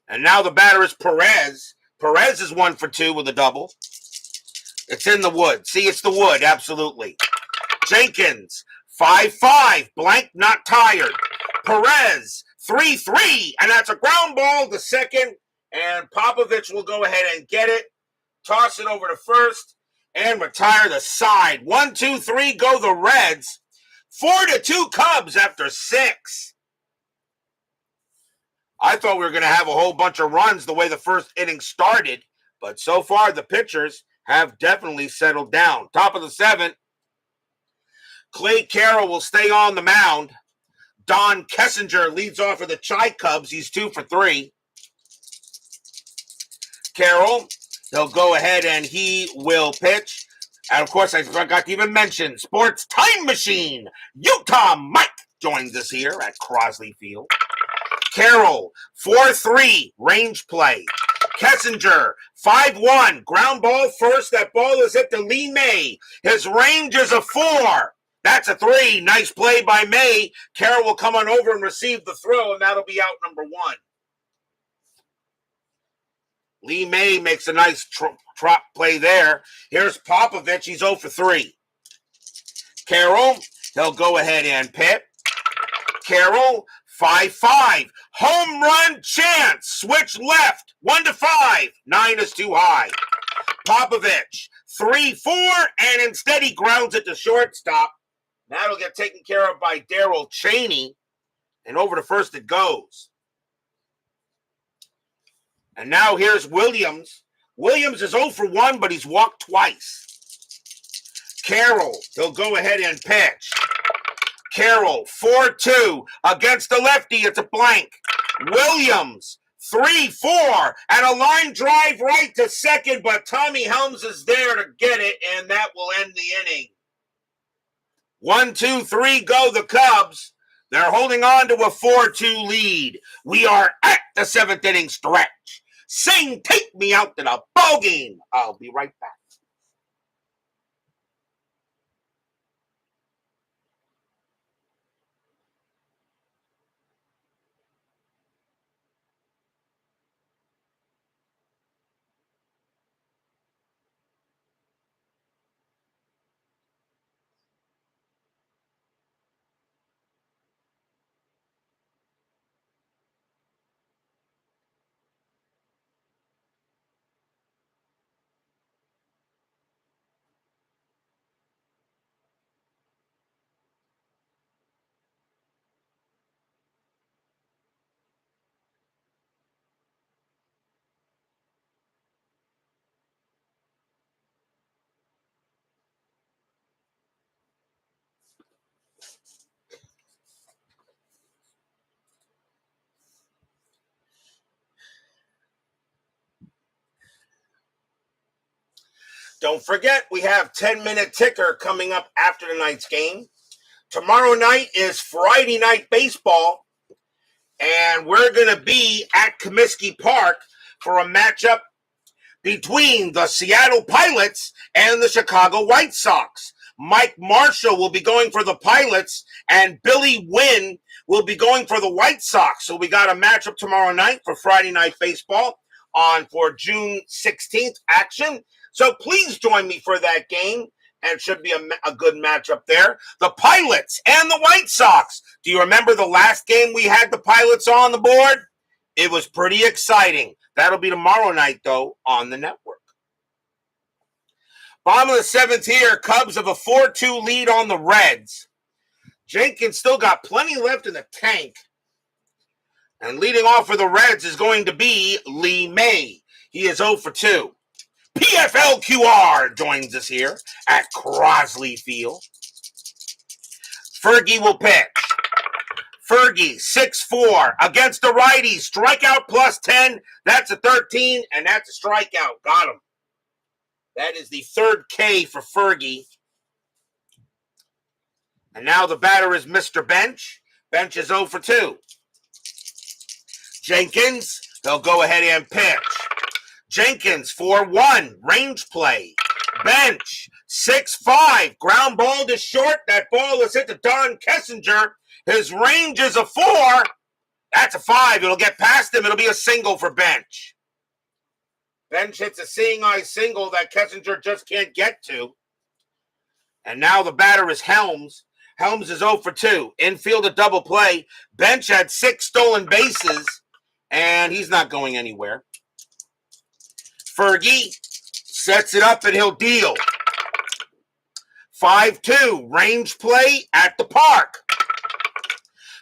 And now the batter is Perez. Perez is 1 for 2 with a double. It's in the wood. See, it's the wood, absolutely. Jenkins, 5-5, blank, not tired. Perez, 3-3, and that's a ground ball to second. And Popovich will go ahead and get it, toss it over to first, and retire the side. 1, 2, 3, go the Reds. 4-2 Cubs after 6. I thought we were going to have a whole bunch of runs the way the first inning started, but so far the pitchers have definitely settled down. Top of the 7th, Clay Carroll will stay on the mound. Don Kessinger leads off for the Chi Cubs. He's 2 for 3. Carroll, he'll go ahead and he will pitch. And of course, I forgot to even mention Sports Time Machine. Utah Mike joins us here at Crosley Field. Carroll, 4-3, range play. Kessinger, 5-1, ground ball first. That ball is hit to Lee May. His range is a 4. That's a 3. Nice play by May. Carroll will come on over and receive the throw, and that'll be out number 1. Lee May makes a nice drop play there. Here's Popovich. He's 0 for 3. Carroll, he'll go ahead and pit. Carroll, 5-5. Home run chance. Switch left. 1-5. 9 is too high. Popovich, 3-4, and instead he grounds it to shortstop. That'll get taken care of by Darryl Cheney. And over to first it goes. And now here's Williams. Williams is 0 for 1, but he's walked twice. Carroll, he'll go ahead and pitch. Carroll, 4-2. Against the lefty, it's a blank. Williams, 3-4. And a line drive right to second, but Tommy Helms is there to get it, and that will end the inning. 1, 2, 3, go the Cubs. They're holding on to a 4-2 lead. We are at the 7th inning stretch. Sing, take me out to the ball game. I'll be right back. Don't forget, we have 10-minute ticker coming up after tonight's game. Tomorrow night is Friday Night Baseball, and we're going to be at Comiskey Park for a matchup between the Seattle Pilots and the Chicago White Sox. Mike Marshall will be going for the Pilots, and Billy Wynn will be going for the White Sox. So we got a matchup tomorrow night for Friday Night Baseball on for June 16th action. So please join me for that game, and it should be a good matchup there. The Pilots and the White Sox. Do you remember the last game we had the Pilots on the board? It was pretty exciting. That'll be tomorrow night, though, on the network. Bottom of the 7th here, Cubs have a 4-2 lead on the Reds. Jenkins still got plenty left in the tank. And leading off for the Reds is going to be Lee May. He is 0 for 2. PFLQR joins us here at Crosley Field. Fergie will pitch. Fergie, 6-4 against the righty. Strikeout plus 10. That's a 13, and that's a strikeout. Got him. That is the 3rd K for Fergie. And now the batter is Mr. Bench. Bench is 0 for 2. Jenkins, they'll go ahead and pitch. Jenkins, 4-1, range play. Bench, 6-5, ground ball to short. That ball is hit to Don Kessinger. His range is a 4, That's a 5. It'll get past him. It'll be a single for Bench. Bench hits a seeing eye single that Kessinger just can't get to. And now the batter is Helms. Helms is 0 for 2. Infield a double play. Bench had 6 stolen bases, and he's not going anywhere. Fergie sets it up, and he'll deal. 5-2. Range play at the park.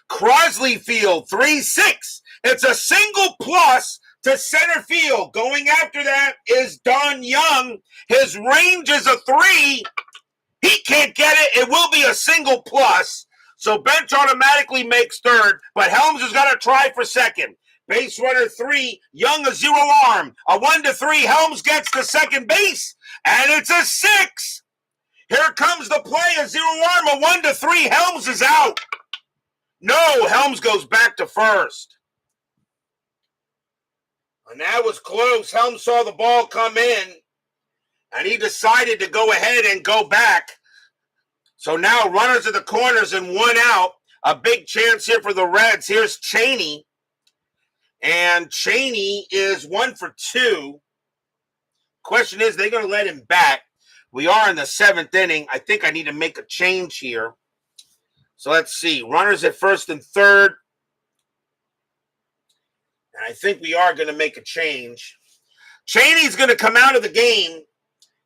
Crosley field, 3-6. It's a single plus to center field. Going after that is Don Young. His range is a 3. He can't get it. It will be a single plus. So Bench automatically makes third, but Helms has got to try for second. Base runner 3, Young a 0 arm. A 1-3, Helms gets to second base, and it's a 6. Here comes the play, a 0 arm, a 1-3, Helms is out. No, Helms goes back to first. And that was close. Helms saw the ball come in, and he decided to go ahead and go back. So now runners at the corners and 1 out. A big chance here for the Reds. Here's Cheney. And Cheney is 1 for 2. Question is, they're going to let him back. We are in the 7th inning. I think I need to make a change here. So let's see. Runners at first and third. And I think we are going to make a change. Cheney's going to come out of the game.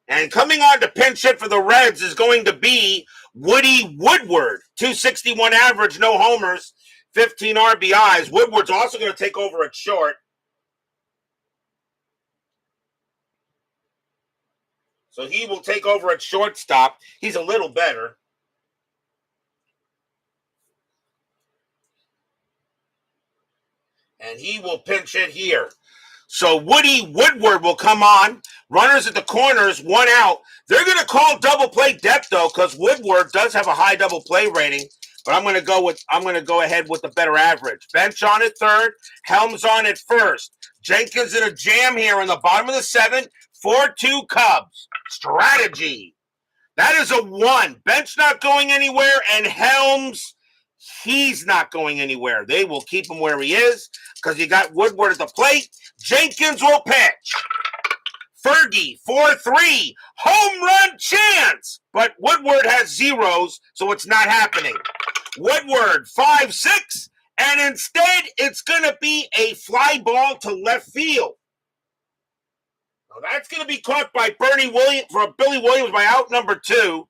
And coming on to pinch hit for the Reds is going to be Woody Woodward. 261 average, no homers, 15 RBIs. Woodward's also going to take over at short. So he will take over at shortstop. He's a little better. And he will pinch hit here. So Woody Woodward will come on. Runners at the corners, 1 out. They're going to call double play depth though, because Woodward does have a high double play rating. But I'm going to go ahead with the better average. Bench on at third, Helms on at first. Jenkins in a jam here in the bottom of the 7th. 4-2 Cubs. Strategy. That is a 1. Bench not going anywhere, and Helms, he's not going anywhere. They will keep him where he is because you got Woodward at the plate. Jenkins will pitch. Fergie, 4-3. Home run chance. But Woodward has zeros, so it's not happening. Woodward, 5-6. And instead, it's going to be a fly ball to left field. Now that's going to be caught by Billy Williams by out number 2.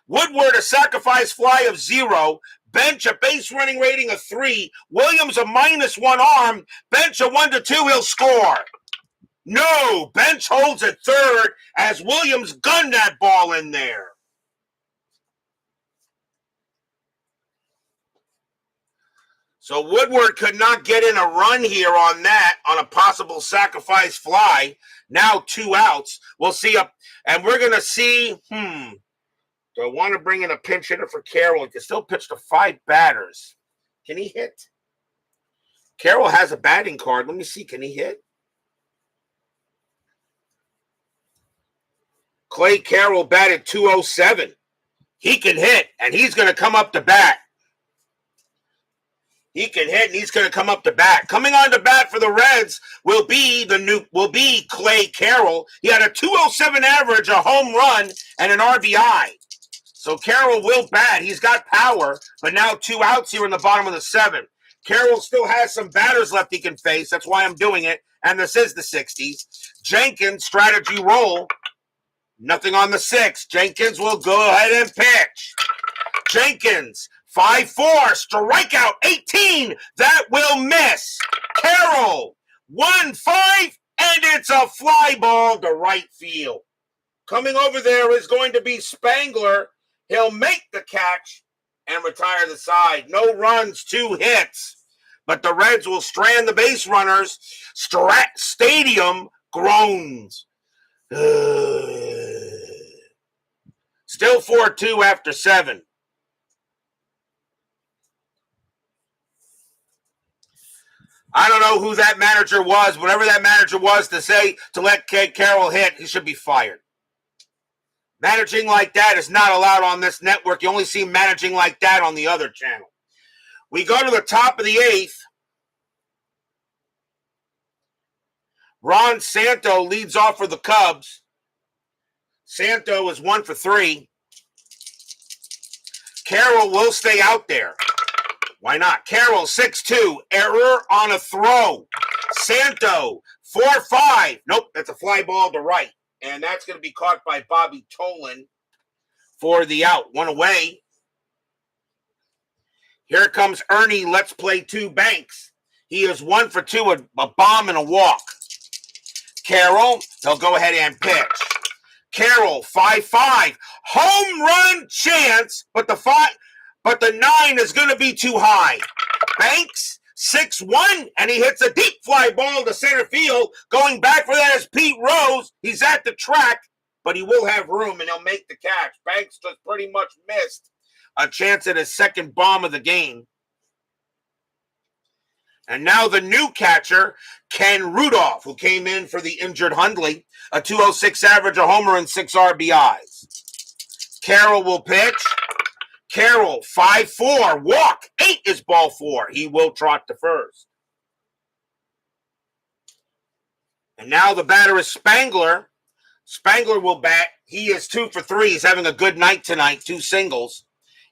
Woodward, a sacrifice fly of 0. Bench, a base running rating of 3. Williams, a -1 arm. Bench, a 1-2. He'll score. No, Bench holds at third as Williams gunned that ball in there. So Woodward could not get in a run here on that, on a possible sacrifice fly. Now 2 outs. We'll see and we're going to see, do I want to bring in a pinch hitter for Carroll? He can still pitch to 5 batters. Can he hit? Carroll has a batting card. Let me see. Can he hit? Clay Carroll batted .207. He can hit, and he's going to come up to bat. He can hit, and he's going to come up to bat. Coming on to bat for the Reds will be Clay Carroll. He had a .207 average, a home run, and an RBI. So Carroll will bat. He's got power, but now 2 outs here in the bottom of the 7th. Carroll still has some batters left he can face. That's why I'm doing it. And this is the 60s. Jenkins, strategy roll. Nothing on the 6th. Jenkins will go ahead and pitch. Jenkins, 5-4, strikeout, 18. That will miss. Carroll, 1-5, and it's a fly ball to right field. Coming over there is going to be Spangler. He'll make the catch and retire the side. No runs, 2 hits. But the Reds will strand the base runners. Stadium groans. Still 4-2 after 7. I don't know who that manager was. Whatever that manager was to let Carroll hit, he should be fired. Managing like that is not allowed on this network. You only see managing like that on the other channel. We go to the top of the 8th. Ron Santo leads off for the Cubs. Santo is 1 for 3. Carroll will stay out there. Why not? Carroll, 6-2. Error on a throw. Santo, 4-5. Nope, that's a fly ball to right. And that's going to be caught by Bobby Tolan for the out. One away. Here comes Ernie. Let's play 2 Banks. He is 1 for 2, a bomb and a walk. Carroll, they'll go ahead and pitch. Carroll, 5-5. Home run chance, but the 9 is going to be too high. Banks, 6-1, and he hits a deep fly ball to center field. Going back for that is Pete Rose. He's at the track, but he will have room, and he'll make the catch. Banks just pretty much missed a chance at his second bomb of the game. And now the new catcher, Ken Rudolph, who came in for the injured Hundley, a 206 average, a homer, and 6 RBIs. Carroll will pitch. Carroll, 5-4, walk, 8 is ball 4. He will trot to first. And now the batter is Spangler. Spangler will bat. He is 2 for 3. He's having a good night tonight, 2 singles.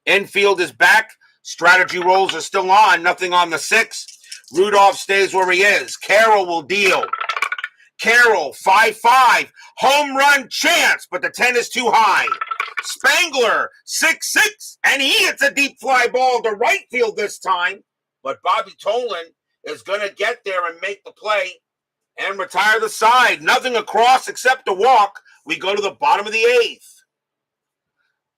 Infield is back. Strategy rolls are still on. Nothing on the 6. Rudolph stays where he is. Carroll will deal. Carroll, 5-5. Home run chance, but the 10 is too high. Spangler, 6-6. And he hits a deep fly ball to right field this time. But Bobby Tolan is going to get there and make the play and retire the side. Nothing across except a walk. We go to the bottom of the 8th.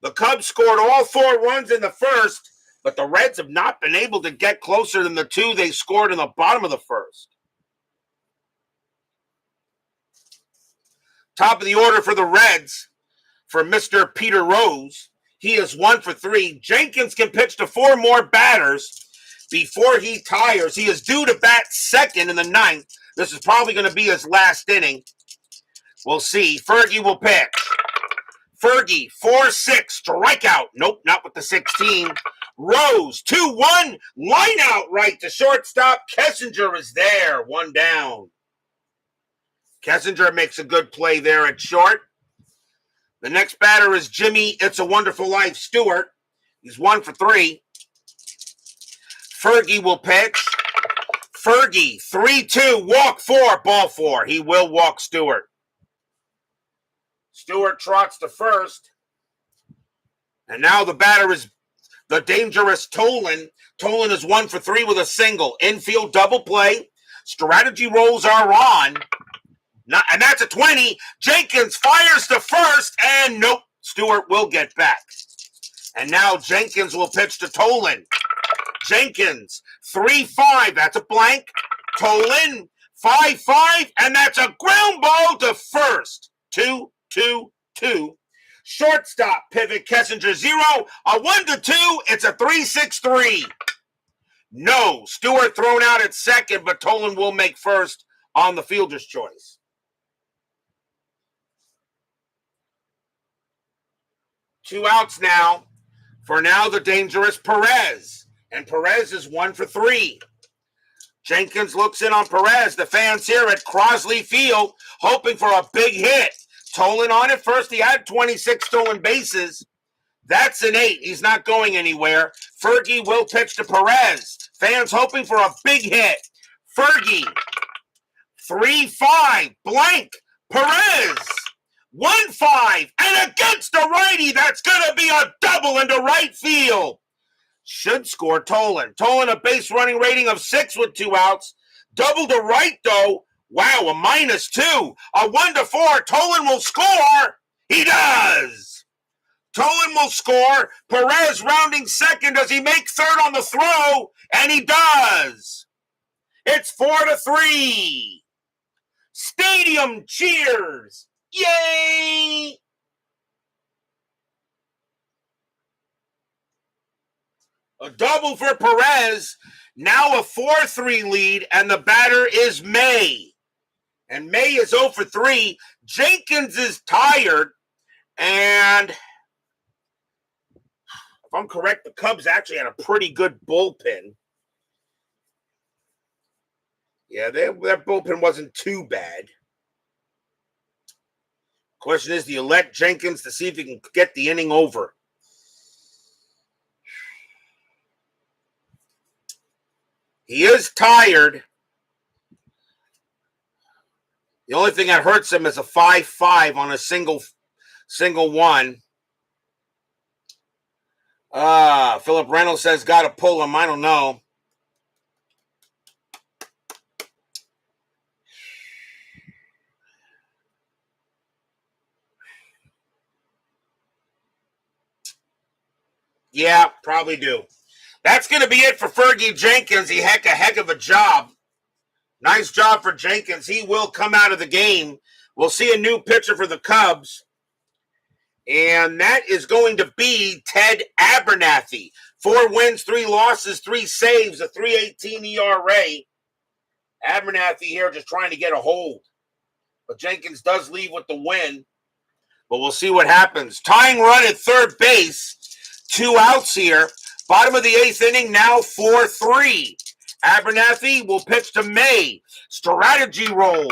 The Cubs scored all 4 runs in the first, but the Reds have not been able to get closer than the 2 they scored in the bottom of the first. Top of the order for the Reds, for Mr. Peter Rose. He is 1 for 3. Jenkins can pitch to 4 more batters before he tires. He is due to bat second in the 9th. This is probably going to be his last inning. We'll see. Fergie will pitch. Fergie, 4-6, strikeout. Nope, not with the 16. Rose, 2-1, line out right to shortstop. Kessinger is there, 1 down. Kessinger makes a good play there at short. The next batter is Jimmy It's a Wonderful Life Stewart. He's 1 for 3. Fergie will pitch. Fergie, 3-2, walk 4, ball 4. He will walk Stewart. Stewart trots to first. And now the batter is the dangerous Tolan. Tolan is 1 for 3 with a single. Infield double play. Strategy rolls are on. And that's a 20. Jenkins fires to first. And nope, Stewart will get back. And now Jenkins will pitch to Tolan. Jenkins, 3-5. That's a blank. Tolan, 5-5. And that's a ground ball to first. 2-2-2. Shortstop pivot, Kessinger 0. A 1-2. It's a 3-6-3. No, Stewart thrown out at second, but Tolan will make first on the fielder's choice. Two outs now. For now, the dangerous Perez. And Perez is 1 for 3. Jenkins looks in on Perez. The fans here at Crosley Field hoping for a big hit. Tolan on at first. He had 26 stolen bases. That's an 8. He's not going anywhere. Fergie will pitch to Perez. Fans hoping for a big hit. Fergie, 3-5, blank. Perez, 1-5, and against the righty. That's going to be a double into right field. Should score Tolan. Tolan, a base running rating of 6 with 2 outs. Double to right, though. Wow, a -2. A 1-4. Tolan will score. He does. Tolan will score. Perez rounding second. Does he make third on the throw? And he does. It's 4-3. Stadium cheers. Yay! A double for Perez. Now a 4-3 lead, and the batter is May. And May is 0 for 3. Jenkins is tired. And if I'm correct, the Cubs actually had a pretty good bullpen. Yeah, that bullpen wasn't too bad. Question is, do you let Jenkins to see if he can get the inning over? He is tired. The only thing that hurts him is a 5-5 on a single one. Philip Reynolds says got to pull him. I don't know. Yeah, probably do. That's going to be it for Fergie Jenkins. He heck a heck of a job. Nice job for Jenkins. He will come out of the game. We'll see a new pitcher for the Cubs. And that is going to be Ted Abernathy. 4 wins, 3 losses, 3 saves, a 3.18 ERA. Abernathy here just trying to get a hold. But Jenkins does leave with the win. But we'll see what happens. Tying run at third base. 2 outs here. Bottom of the 8th inning, now 4-3. Abernathy will pitch to May. Strategy roll.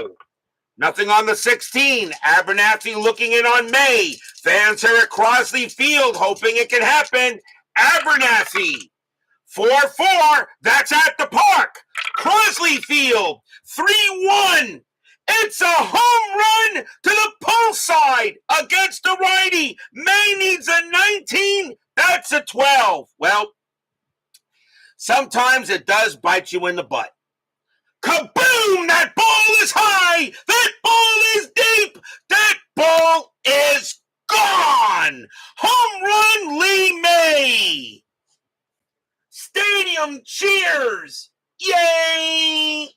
Nothing on the 16. Abernathy looking in on May. Fans here at Crosley Field hoping it can happen. Abernathy. 4-4. That's at the park. Crosley Field. 3-1. It's a home run to the pull side against the righty. May needs a 19. That's a 12. Well, sometimes it does bite you in the butt. Kaboom! That ball is high! That ball is deep! That ball is gone! Home run, Lee May! Stadium cheers! Yay!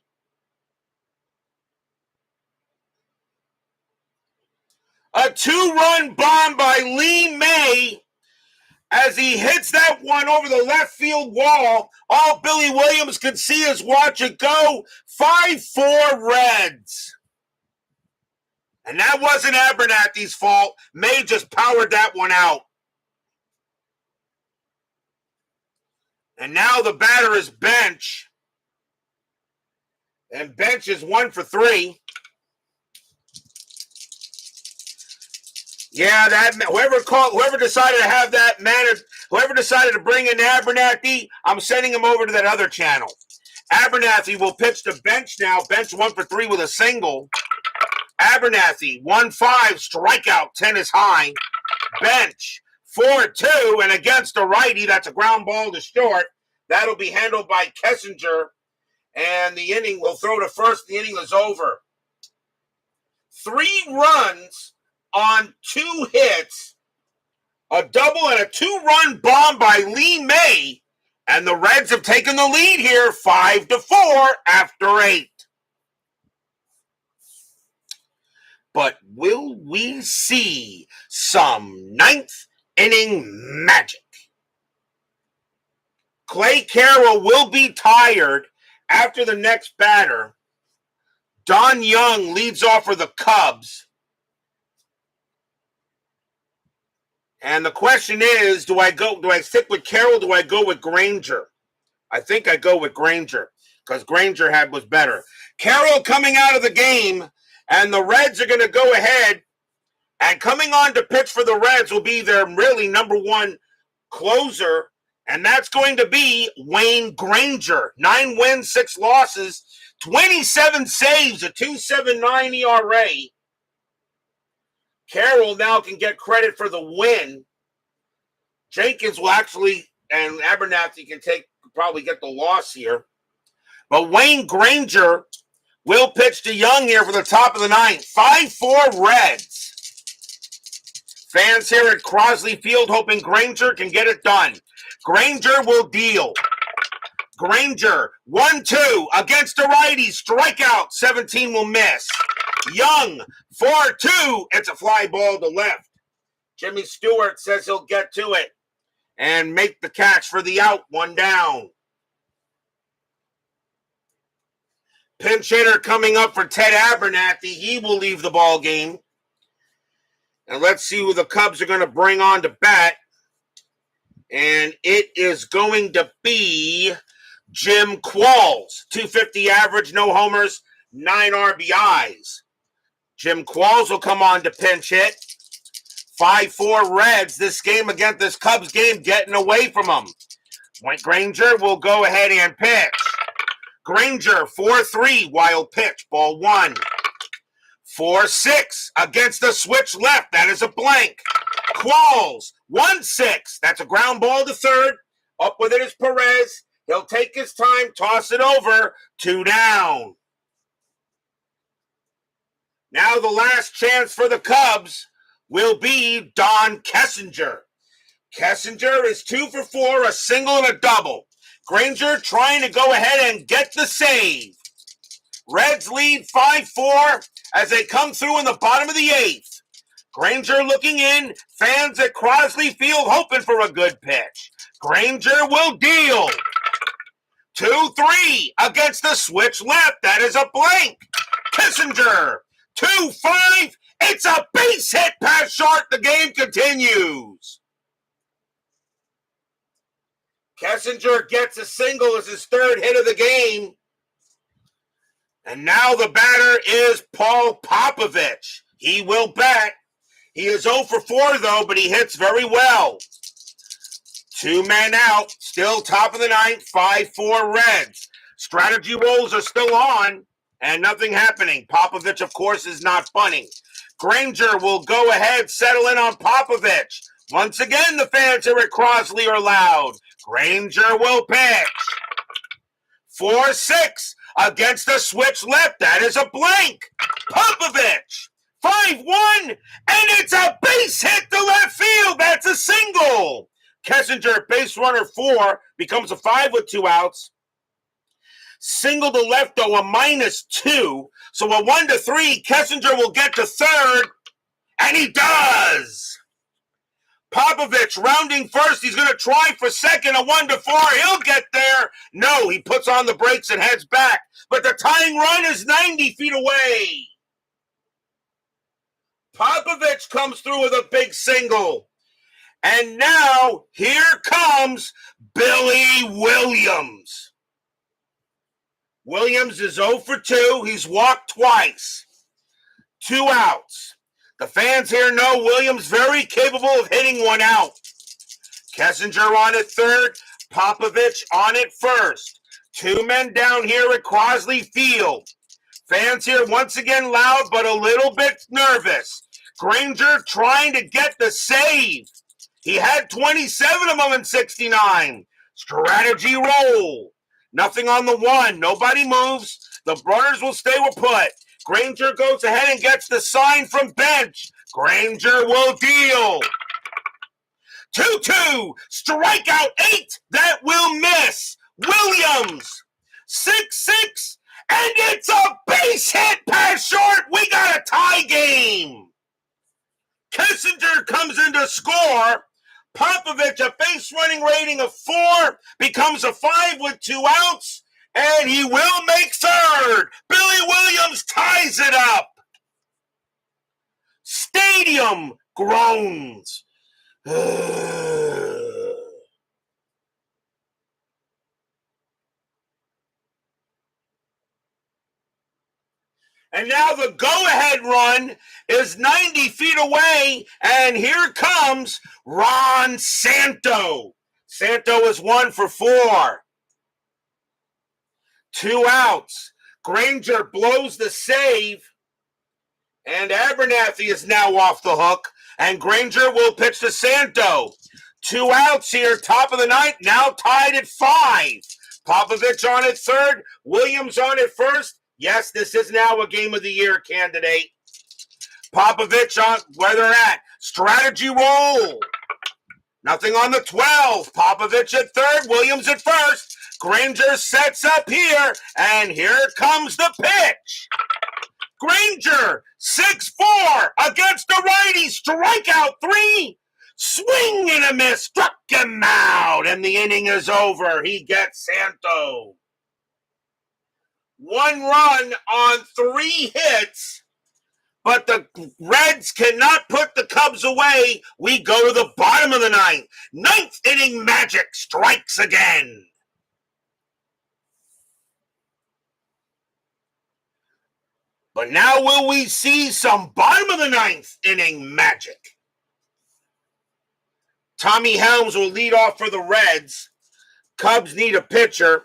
A 2-run bomb by Lee May as he hits that one over the left field wall. All Billy Williams could see is watch it go. 5-4 Reds. And that wasn't Abernathy's fault. May just powered that one out. And now the batter is Bench. And Bench is 1 for 3. Yeah, whoever decided to have that man, whoever decided to bring in Abernathy, I'm sending him over to that other channel. Abernathy will pitch to Bench now. Bench 1 for 3 with a single. Abernathy 1-5 strikeout, 10 is high. Bench 4-2 and against a righty, that's a ground ball to short. That'll be handled by Kessinger, and the inning will throw to first. The inning is over. 3 runs on 2 hits, a double and a 2-run bomb by Lee May, and the Reds have taken the lead here 5-4 after 8. But will we see some 9th inning magic? Clay Carroll will be tired after the next batter. Don Young leads off for the Cubs. And the question is, do I stick with Carroll? Do I go with Granger? I think I go with Granger because Granger was better. Carroll coming out of the game, and the Reds are going to go ahead. And coming on to pitch for the Reds will be their really number 1 closer, and that's going to be Wayne Granger. 9 wins, 6 losses, 27 saves, a 2.79 ERA. Carroll now can get credit for the win. Jenkins will actually, and Abernathy can probably get the loss here. But Wayne Granger will pitch to Young here for the top of the 9th. 5-4 Reds. Fans here at Crosley Field hoping Granger can get it done. Granger will deal. Granger, 1-2 against a righty. Strikeout, 17 will miss. Young, 4-2. It's a fly ball to left. Jimmy Stewart says he'll get to it and make the catch for the out, 1 down. Pinch hitter coming up for Ted Abernathy. He will leave the ball game. And let's see who the Cubs are going to bring on to bat. And it is going to be Jim Qualls, 250 average, no homers, 9 RBIs. Jim Qualls will come on to pinch hit. 5-4 Reds. This game against this Cubs game getting away from them. White Granger will go ahead and pitch. Granger, 4-3, wild pitch, ball 1. 4-6 against the switch left. That is a blank. Qualls, 1-6. That's a ground ball to third. Up with it is Perez. He'll take his time, toss it over. 2 down. Now the last chance for the Cubs will be Don Kessinger. Kessinger is 2 for 4, a single and a double. Granger trying to go ahead and get the save. Reds lead 5-4 as they come through in the bottom of the 8th. Granger looking in. Fans at Crosley Field hoping for a good pitch. Granger will deal. 2-3 against the switch left. That is a blank. Kessinger, 2-5. It's a base hit past short. The game continues. Kessinger gets a single as his 3rd hit of the game. And now the batter is Paul Popovich. He will bat. He is 0 for 4, though, but he hits very well. 2 men out. Still top of the 9th. 5-4 Reds. Strategy rolls are still on, and nothing happening. Popovich, of course, is not bunting. Granger will go ahead, settle in on Popovich. Once again, the fans here at Crosley are loud. Granger will pitch. 4-6 against the switch left. That is a blank. Popovich, 5-1, and it's a base hit to left field. That's a single. Kessinger, base runner 4, becomes a 5 with 2 outs. Single to left, though, a -2. So a 1-3. Kessinger will get to 3rd, and he does. Popovich rounding first. He's going to try for 2nd, a 1-4. He'll get there. No, he puts on the brakes and heads back. But the tying run is 90 feet away. Popovich comes through with a big single. And now here comes Billy Williams. Williams is 0 for 2. He's walked twice. 2 outs. The fans here know Williams very capable of hitting 1 out. Kessinger on at 3rd. Popovich on at 1st. 2 men down here at Crosley Field. Fans here once again loud but a little bit nervous. Granger trying to get the save. He had 27 of them in 69. Strategy roll. Nothing on the 1. Nobody moves. The runners will stay where put. Granger goes ahead and gets the sign from bench. Granger will deal. 2-2. Strikeout 8. That will miss. Williams. 6-6. And it's a base hit past short. We got a tie game. Kessinger comes in to score. Popovich, a base running rating of 4, becomes a 5 with 2 outs, and he will make 3rd. Billy Williams ties it up. Stadium groans. And now the go-ahead run is 90 feet away, and here comes Ron Santo. Santo is 1 for 4. 2 outs. Granger blows the save, and Abernathy is now off the hook, and Granger will pitch to Santo. 2 outs here, top of the 9th, now tied at 5. Popovich on at 3rd, Williams on at 1st. Yes, this is now a Game of the Year candidate. Popovich on where they're at. Strategy roll. Nothing on the 12. Popovich at 3rd, Williams at 1st. Granger sets up here, and here comes the pitch. Granger, 6-4 against the righty. Strikeout 3. Swing and a miss. Struck him out, and the inning is over. He gets Santo. 1 run on 3 hits, but the Reds cannot put the Cubs away. We go to the bottom of the 9th. 9th inning magic strikes again. But now will we see some bottom of the ninth inning magic? Tommy Helms will lead off for the Reds. Cubs need a pitcher.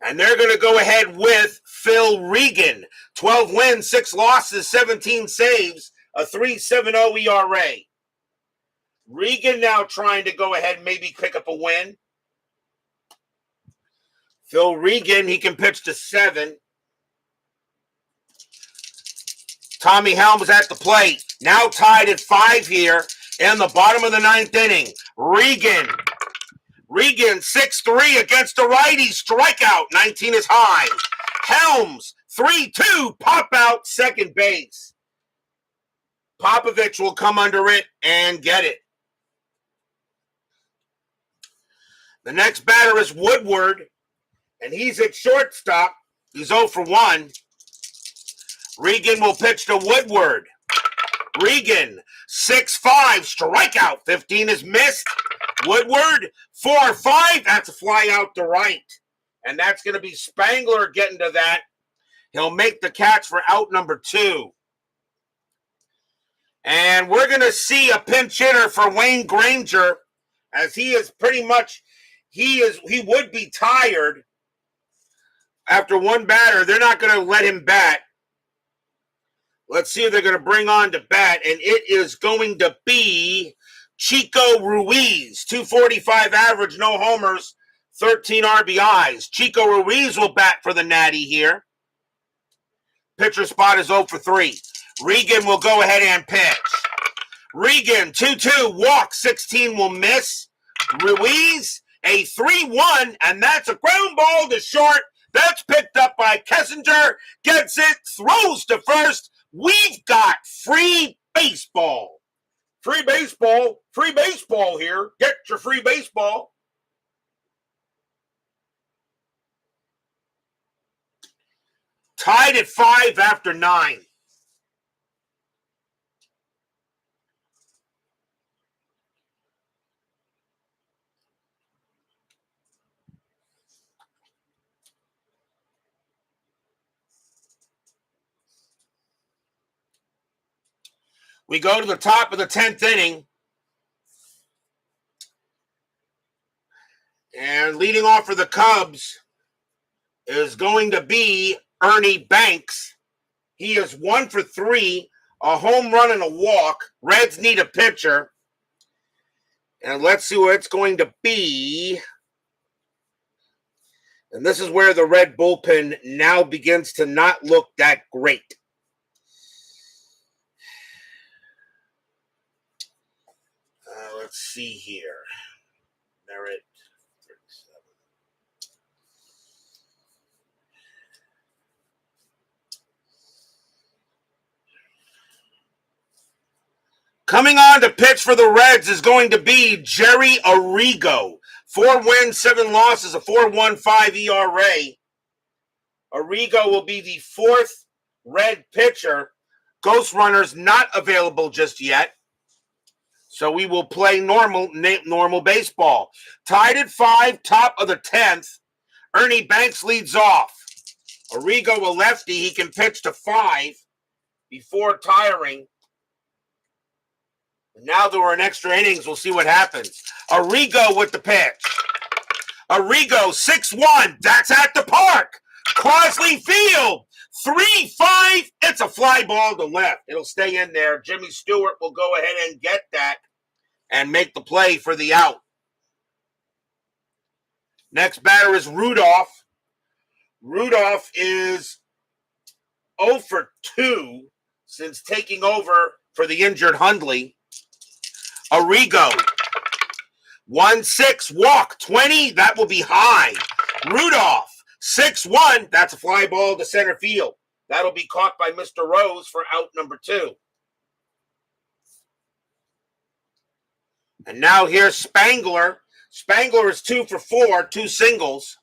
And they're going to go ahead with Phil Regan. 12 wins, 6 losses, 17 saves, a 3.70 ERA. Regan now trying to go ahead and maybe pick up a win. Phil Regan, he can pitch to 7. Tommy Helms at the plate. Now tied at 5 here in the bottom of the ninth inning. Regan 6-3 against the righty. Strikeout. 19 is high. Helms 3-2. Pop out second base. Popovich will come under it and get it. The next batter is Woodward, and he's at shortstop. He's 0 for 1. Regan will pitch to Woodward. Regan 6-5. Strikeout. 15 is missed. Woodward, 4-5. That's a fly out to right. And that's going to be Spangler getting to that. He'll make the catch for out number 2. And we're going to see a pinch hitter for Wayne Granger, as he is pretty much, he would be tired after one batter. They're not going to let him bat. Let's see who they're going to bring on to bat. And it is going to be Chico Ruiz, 245 average, no homers, 13 RBIs. Chico Ruiz will bat for the Natty here. Pitcher spot is 0 for 3. Regan will go ahead and pitch. Regan, 2-2, walk, 16 will miss. Ruiz, a 3-1, and that's a ground ball to short. That's picked up by Kessinger, gets it, throws to first. We've got free baseball. Free baseball here. Get your free baseball. Tied at 5 after 9. We go to the top of the 10th inning. And leading off for the Cubs is going to be Ernie Banks. He is 1 for 3, a home run and a walk. Reds need a pitcher. And let's see what it's going to be. And this is where the Red bullpen now begins to not look that great. Let's see here. Merritt, 37. Coming on to pitch for the Reds is going to be Jerry Arrigo. 4 wins, 7 losses, a 4.15 ERA. Arrigo will be the 4th Red pitcher. Ghost Runner's not available just yet. So we will play normal baseball. Tied at 5, top of the 10th. Ernie Banks leads off. Arrigo, a lefty, he can pitch to 5 before tiring. Now there are an extra innings. We'll see what happens. Arrigo with the pitch. Arrigo, 6-1. That's at the park. Crosley Field, 3-5. It's a fly ball to left. It'll stay in there. Jimmy Stewart will go ahead and get that and make the play for the out. Next batter is Rudolph. Rudolph is 0 for 2 since taking over for the injured Hundley. Arrigo, 1-6, walk, 20. That will be high. Rudolph, 6-1. That's a fly ball to center field. That'll be caught by Mr. Rose for out number 2. And now here's Spangler. Spangler is 2 for 4, 2 singles.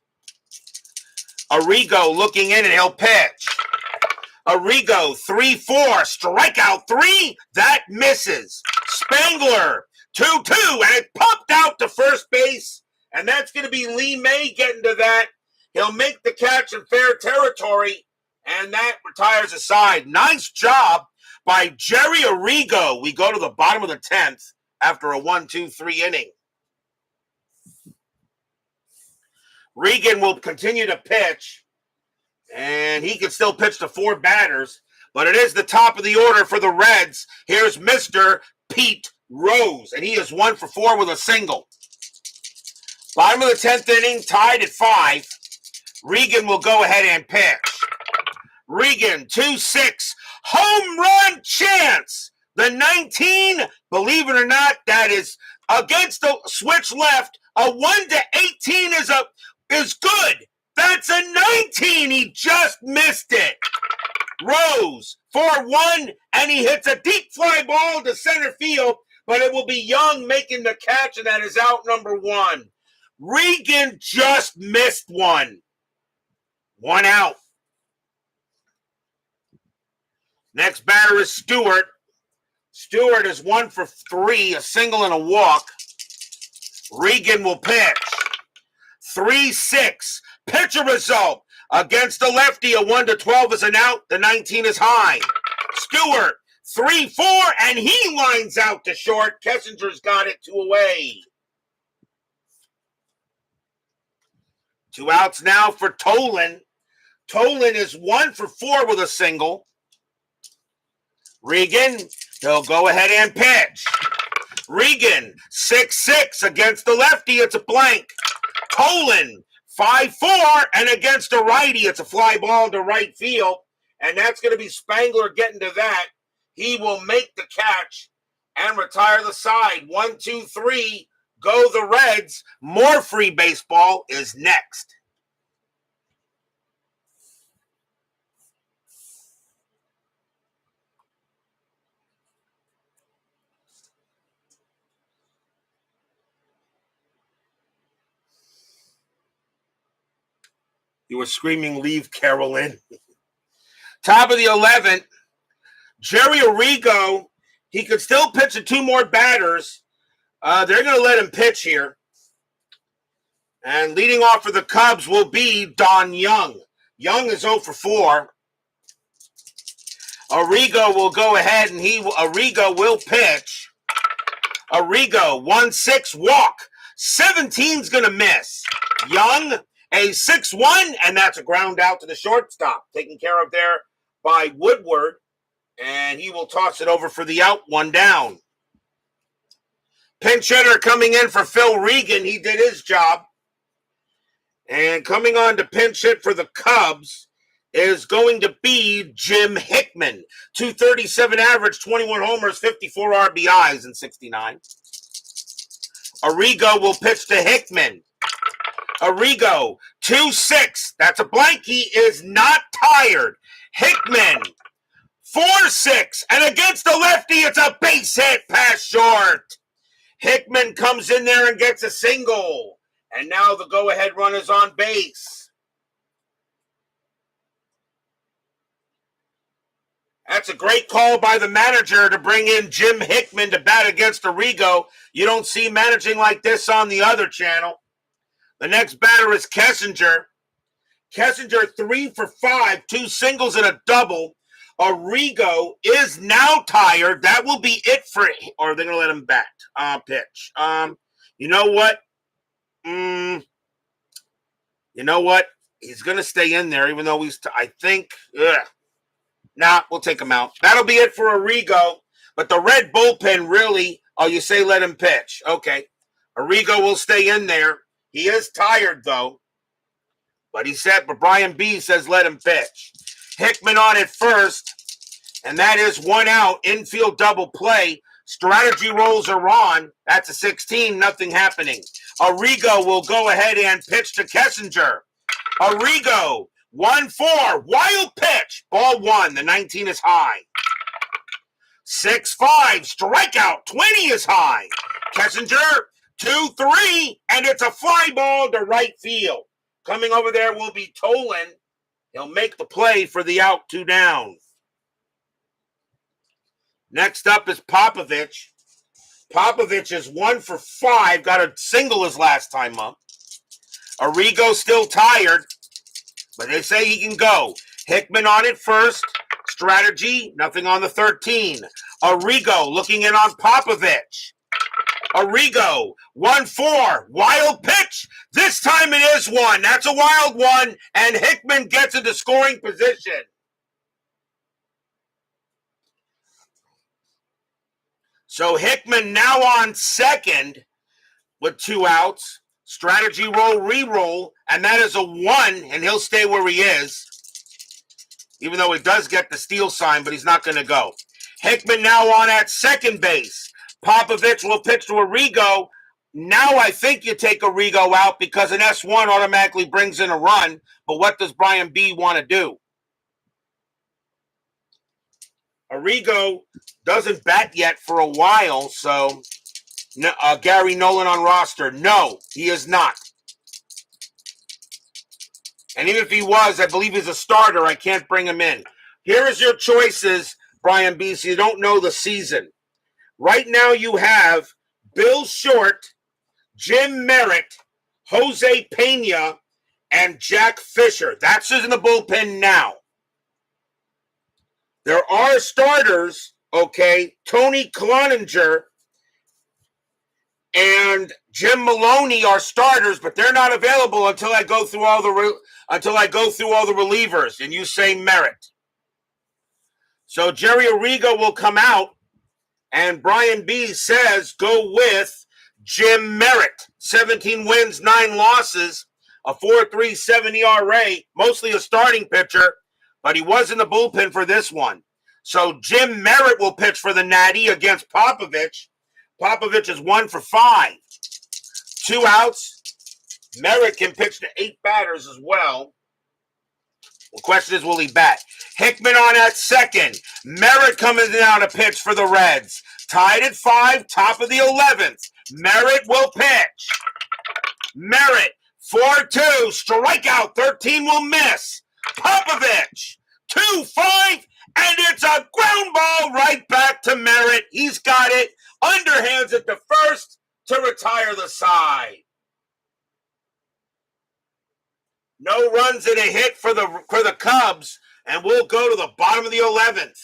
Arrigo looking in and he'll pitch. Arrigo, 3-4, strikeout 3. That misses. Spangler, 2-2, and it popped out to first base. And that's going to be Lee May getting to that. He'll make the catch in fair territory. And that retires a side. Nice job by Jerry Arrigo. We go to the bottom of the 10th after a 1-2-3 inning. Regan will continue to pitch, and he can still pitch to 4 batters, but it is the top of the order for the Reds. Here's Mr. Pete Rose, and he is 1 for 4 with a single. Bottom of the 10th inning, tied at 5. Regan will go ahead and pitch. Regan, 2-6, home run chance. The 19, believe it or not, that is against the switch left. A 1-18 is good. That's a 19. He just missed it. Rose, 4-1, and he hits a deep fly ball to center field, but it will be Young making the catch, and that is out number 1. Regan just missed one. 1 out. Next batter is Stewart. Stewart is 1 for 3, a single and a walk. Regan will pitch. 3-6. Pitcher result. Against the lefty, a 1-12 is an out. The 19 is high. Stewart, 3-4, and he lines out to short. Kessinger's got it 2 away. 2 outs now for Tolan. Tolan is 1 for 4 with a single. Regan, he'll go ahead and pitch. Regan, 6-6 against the lefty. It's a blank. Tolan, 5-4, and against a righty, it's a fly ball to right field. And that's going to be Spangler getting to that. He will make the catch and retire the side. 1-2-3, go the Reds. More free baseball is next. You were screaming, leave Carol in. Top of the 11th, Jerry Arrigo. He could still pitch to 2 more batters. They're going to let him pitch here. And leading off for the Cubs will be Don Young. Young is 0 for 4. Arrigo will go ahead and Arrigo will pitch. Arrigo, 1-6 walk. 17's going to miss. Young, a 6-1, and that's a ground out to the shortstop. Taken care of there by Woodward, and he will toss it over for the out, 1 down. Pinch hitter coming in for Phil Regan. He did his job. And coming on to pinch hit for the Cubs is going to be Jim Hickman. 237 average, 21 homers, 54 RBIs in 69. Arrigo will pitch to Hickman. Arrigo, 2-6. That's a blank. He is not tired. Hickman, 4-6. And against the lefty, it's a base hit past short. Hickman comes in there and gets a single. And now the go-ahead run is on base. That's a great call by the manager to bring in Jim Hickman to bat against Arrigo. You don't see managing like this on the other channel. The next batter is Kessinger. Kessinger, 3 for 5, 2 singles and a double. Arrigo is now tired. That will be it for, or they're going to let him bat, pitch. You know what? You know what? He's going to stay in there, even though I think, nah, we'll take him out. That'll be it for Arrigo. But the Red bullpen really, you say let him pitch. Okay. Arrigo will stay in there. He is tired, though. But Brian B. says let him pitch. Hickman on at first, and that is 1 out. Infield double play. Strategy rolls are on. That's a 16, nothing happening. Arrigo will go ahead and pitch to Kessinger. Arrigo, 1-4, wild pitch. Ball 1, the 19 is high. 6-5, strikeout, 20 is high. Kessinger, 2-3, and it's a fly ball to right field. Coming over there will be Tolan. He'll make the play for the out, 2 down. Next up is Popovich. Popovich is 1 for 5, got a single his last time up. Arrigo still tired, but they say he can go. Hickman on it first. Strategy, nothing on the 13. Arrigo looking in on Popovich. Arrigo, 1-4, wild pitch. This time it is one. That's a wild one, and Hickman gets into scoring position. So Hickman now on second with 2 outs. Strategy roll, re-roll, and that is a 1, and he'll stay where he is. Even though he does get the steal sign, but he's not going to go. Hickman now on at second base. Popovich will pitch to Arrigo. Now I think you take Arrigo out because an S1 automatically brings in a run. But what does Brian B. want to do? Arrigo doesn't bat yet for a while, so Gary Nolan on roster. No, he is not. And even if he was, I believe he's a starter. I can't bring him in. Here is your choices, Brian B., so you don't know the season. Right now you have Bill Short, Jim Merritt, Jose Pena, and Jack Fisher. That's who's in the bullpen now. There are starters, okay, Tony Cloninger and Jim Maloney are starters, but they're not available until I go through all the relievers, and you say Merritt. So Jerry Arrigo will come out, and Brian B. says go with Jim Merritt. 17 wins, 9 losses, a 4.37 ERA, mostly a starting pitcher, but he was in the bullpen for this one. So Jim Merritt will pitch for the Natty against Popovich. Popovich is 1 for 5. 2 outs. Merritt can pitch to 8 batters as well. The question is, will he bat? Hickman on at second. Merritt coming down to pitch for the Reds. Tied at 5, top of the 11th. Merritt will pitch. Merritt, 4-2, strikeout, 13 will miss. Popovich, 2-5, and it's a ground ball right back to Merritt. He's got it. Underhands at the first to retire the side. No runs and a hit for the Cubs, and we'll go to the bottom of the 11th.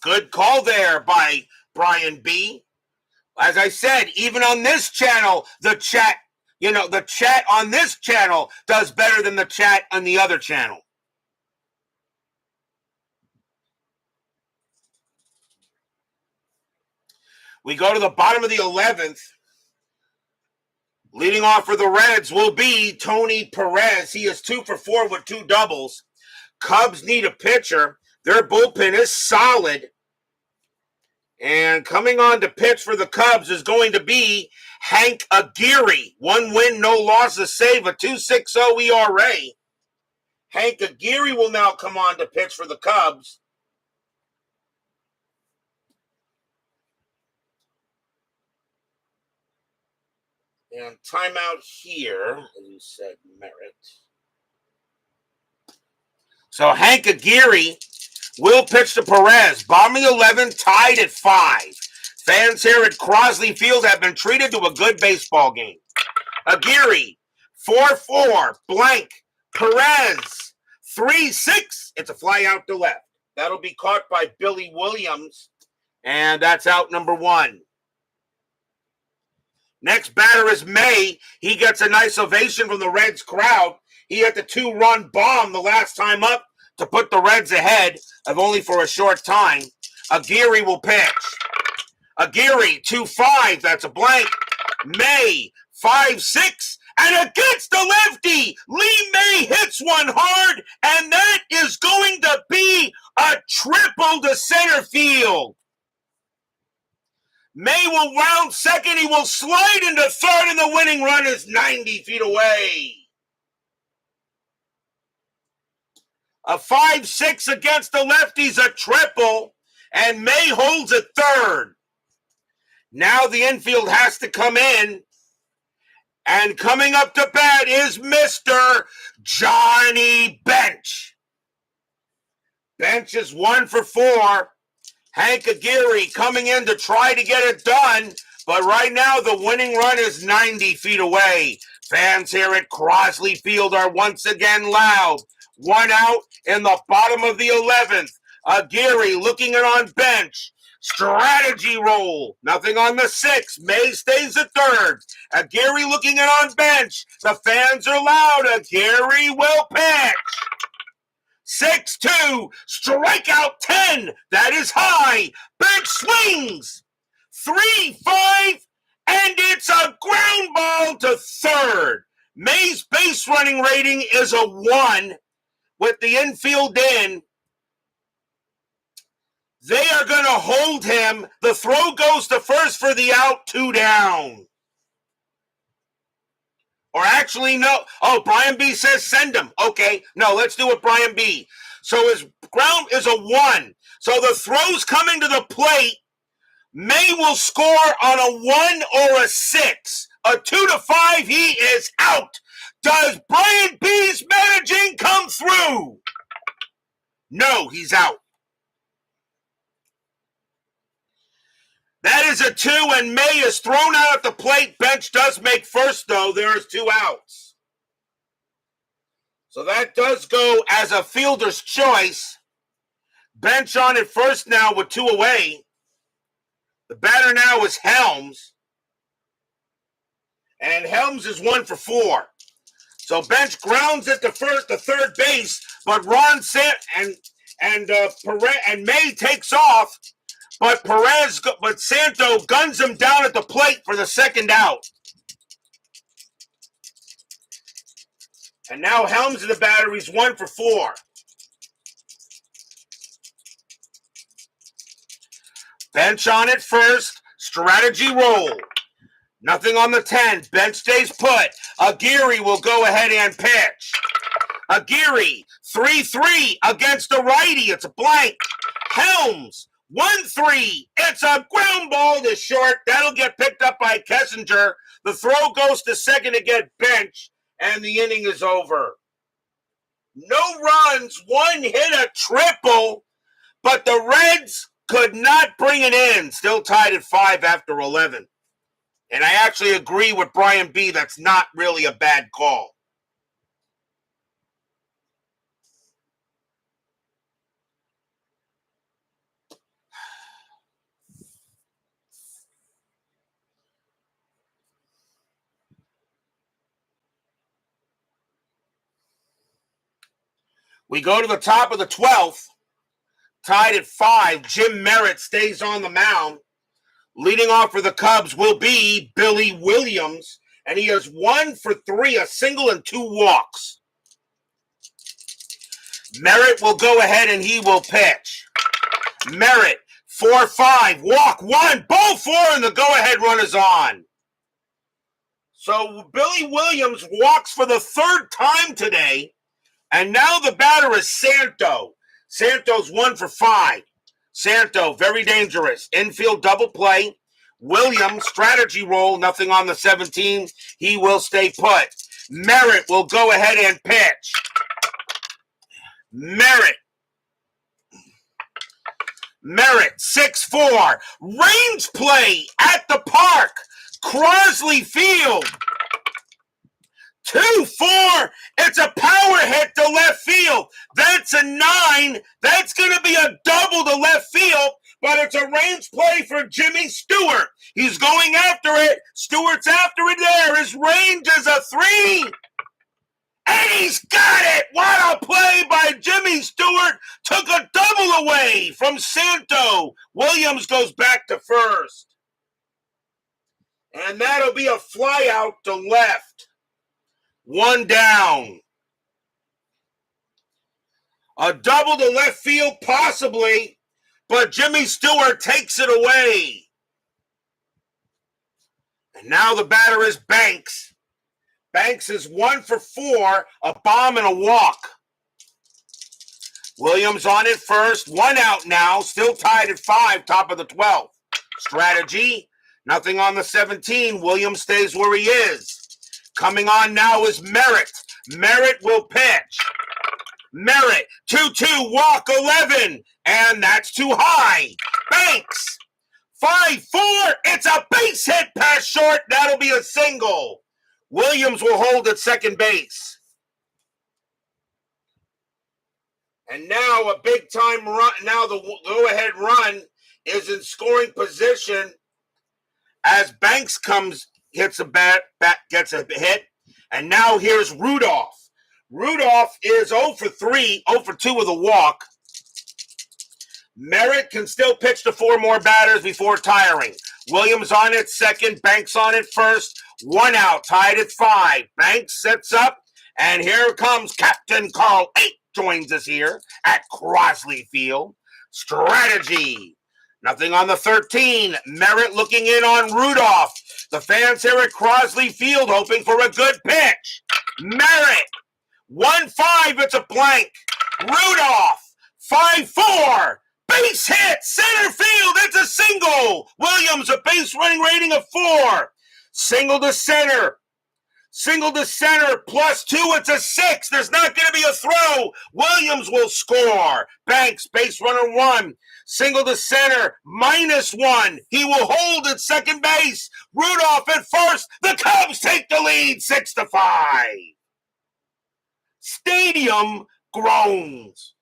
Good call there by Brian B. As I said, even on this channel, the chat on this channel does better than the chat on the other channel. We go to the bottom of the 11th. Leading off for the Reds will be Tony Perez. He is 2 for 4 with 2 doubles. Cubs need a pitcher. Their bullpen is solid. And coming on to pitch for the Cubs is going to be Hank Aguirre. 1 win, no losses, save a 2.60 ERA. Hank Aguirre will now come on to pitch for the Cubs. And timeout here, as you said, Merritt. So Hank Aguirre will pitch to Perez. Bottom of the 11, tied at 5. Fans here at Crosley Field have been treated to a good baseball game. Aguirre, 4-4, blank. Perez, 3-6. It's a fly out to left. That'll be caught by Billy Williams, and that's out number 1. Next batter is May. He gets a nice ovation from the Reds crowd. He had the 2-run bomb the last time up to put the Reds ahead, of only for a short time. Aguirre will pitch. Aguirre, 2-5. That's a blank. May, 5-6. And against the lefty, Lee May hits one hard, and that is going to be a triple to center field. May will round second. He will slide into third, and the winning run is 90 feet away. A 5-6 against the lefties, a triple, and May holds at third. Now the infield has to come in, and coming up to bat is Mr. Johnny Bench. Bench is 1 for 4. Hank Aguirre coming in to try to get it done, But right now, the winning run is 90 feet away. Fans here at Crosley Field are once again loud. One out in the bottom of the 11th. Aguirre looking it on bench. Strategy roll. Nothing on the 6th. May stays at third. Aguirre looking it on bench. The fans are loud. Aguirre will pitch. 6-2. Strikeout 10. That is high. Bench swings. 3-5. And it's a ground ball to third. May's base running rating is a 1 with the infield in. They are going to hold him. The throw goes to first for the out, 2 down. Or actually, no. Oh, Brian B says send him. Okay, no, let's do it, Brian B. So his ground is a 1. So the throw's coming to the plate. May will score on a 1 or a 6. A 2-5, he is out. Does Brian B's managing come through? No, he's out. That is a 2, and May is thrown out at the plate. Bench does make first, though. There's 2 outs. So that does go as a fielder's choice. Bench on at first now with 2 away. The batter now is Helms. And Helms is 1 for 4. So Bench grounds at the third base, but Ron and May takes off. But Santo guns him down at the plate for the second out. And now Helms in the batter, he's 1 for 4. Bench on it first, strategy roll. Nothing on the 10, bench stays put. Aguirre will go ahead and pitch. Aguirre, 3-3 against the righty, it's a blank. Helms, 1-3. It's a ground ball to short. That'll get picked up by Kessinger. The throw goes to second to get Bench, and the inning is over. No runs, 1 hit, a triple, but the Reds could not bring it in. Still tied at 5 after 11. And I actually agree with Brian B. That's not really a bad call. We go to the top of the 12th. Tied at 5. Jim Merritt stays on the mound. Leading off for the Cubs will be Billy Williams. And he has 1 for 3, a single and 2 walks. Merritt will go ahead and he will pitch. Merritt, 4-5, walk 1, ball 4, and the go-ahead run is on. So Billy Williams walks for the 3rd time today. And now the batter is Santo. Santo's 1 for 5. Santo, very dangerous. Infield double play. Williams, strategy roll, nothing on the 17. He will stay put. Merritt will go ahead and pitch. Merritt, 6-4. Range play at the park. Crosley Field. 2-4. It's a power hit to left field. That's a 9. That's going to be a double to left field, but it's a range play for Jimmy Stewart. He's going after it. Stewart's after it there. His range is a 3. And he's got it. What a play by Jimmy Stewart. Took a double away from Santo. Williams goes back to first. And that'll be a fly out to left. 1 down. A double to left field, possibly, but Jimmy Stewart takes it away. And now the batter is Banks. Banks is 1 for 4, a bomb and a walk. Williams on it first, 1 out now, still tied at 5, top of the 12th. Strategy, nothing on the 17. Williams stays where he is. Coming on now is Merritt. Merritt will pitch. Merritt, 2-2, walk 11, and that's too high. Banks, 5-4. It's a base hit past short. That'll be a single. Williams will hold at second base. And now a big time run. Now the go-ahead run is in scoring position as Banks hits a bat, gets a hit. And now here's Rudolph. Rudolph is 0 for 3, 0 for 2 with a walk. Merritt can still pitch to 4 more batters before tiring. Williams on at second, Banks on at first. 1 out, tied at 5. Banks sets up, and here comes Captain Carl 8 joins us here at Crosley Field. Strategy. Nothing on the 13. Merritt looking in on Rudolph. The fans here at Crosley Field hoping for a good pitch. Merritt. 1-5. It's a blank. Rudolph. 5-4. Base hit. Center field. It's a single. Williams, a base running rating of 4. Single to center. Single to center, +2, it's a 6. There's not going to be a throw. Williams will score. Banks, base runner 1. Single to center, -1. He will hold at second base. Rudolph at first. The Cubs take the lead, 6-5. Stadium groans.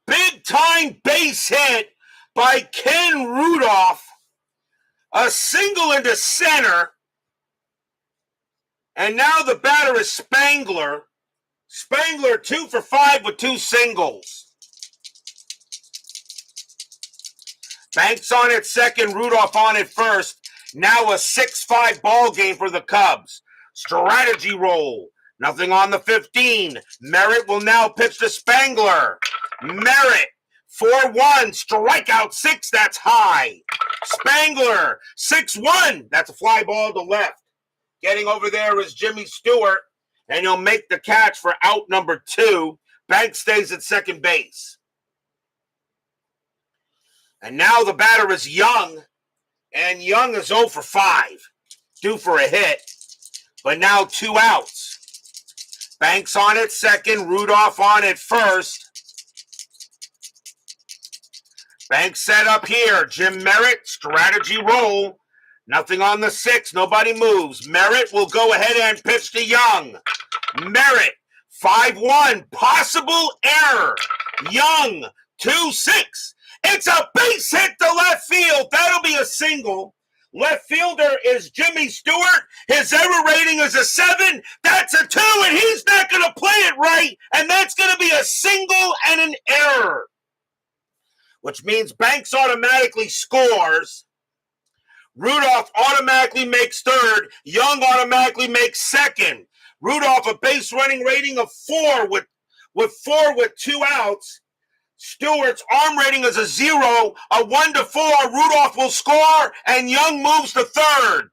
Big time base hit by Ken Rudolph, a single into center, and now the batter is Spangler. Spangler 2 for 5 with 2 singles. Banks on at second, Rudolph on at first. Now a 6-5 ball game for the Cubs. Strategy roll. Nothing on the 15. Merritt will now pitch to Spangler. Merritt. 4-1, strikeout 6, that's high. Spangler, 6-1, that's a fly ball to left. Getting over there is Jimmy Stewart, and he'll make the catch for out number 2. Banks stays at second base. And now the batter is Young, and Young is 0 for 5, due for a hit, but now 2 outs. Banks on at second, Rudolph on at first. Banks set up here. Jim Merritt, strategy roll. Nothing on the 6. Nobody moves. Merritt will go ahead and pitch to Young. Merritt, 5-1. Possible error. Young, 2-6. It's a base hit to left field. That'll be a single. Left fielder is Jimmy Stewart. His error rating is a 7. That's a 2, and he's not going to play it right. And that's going to be a single and an error, which means Banks automatically scores. Rudolph automatically makes third. Young automatically makes second. Rudolph, a base running rating of 4 with 2 outs. Stewart's arm rating is a 0, a 1-4. Rudolph will score, and Young moves to third.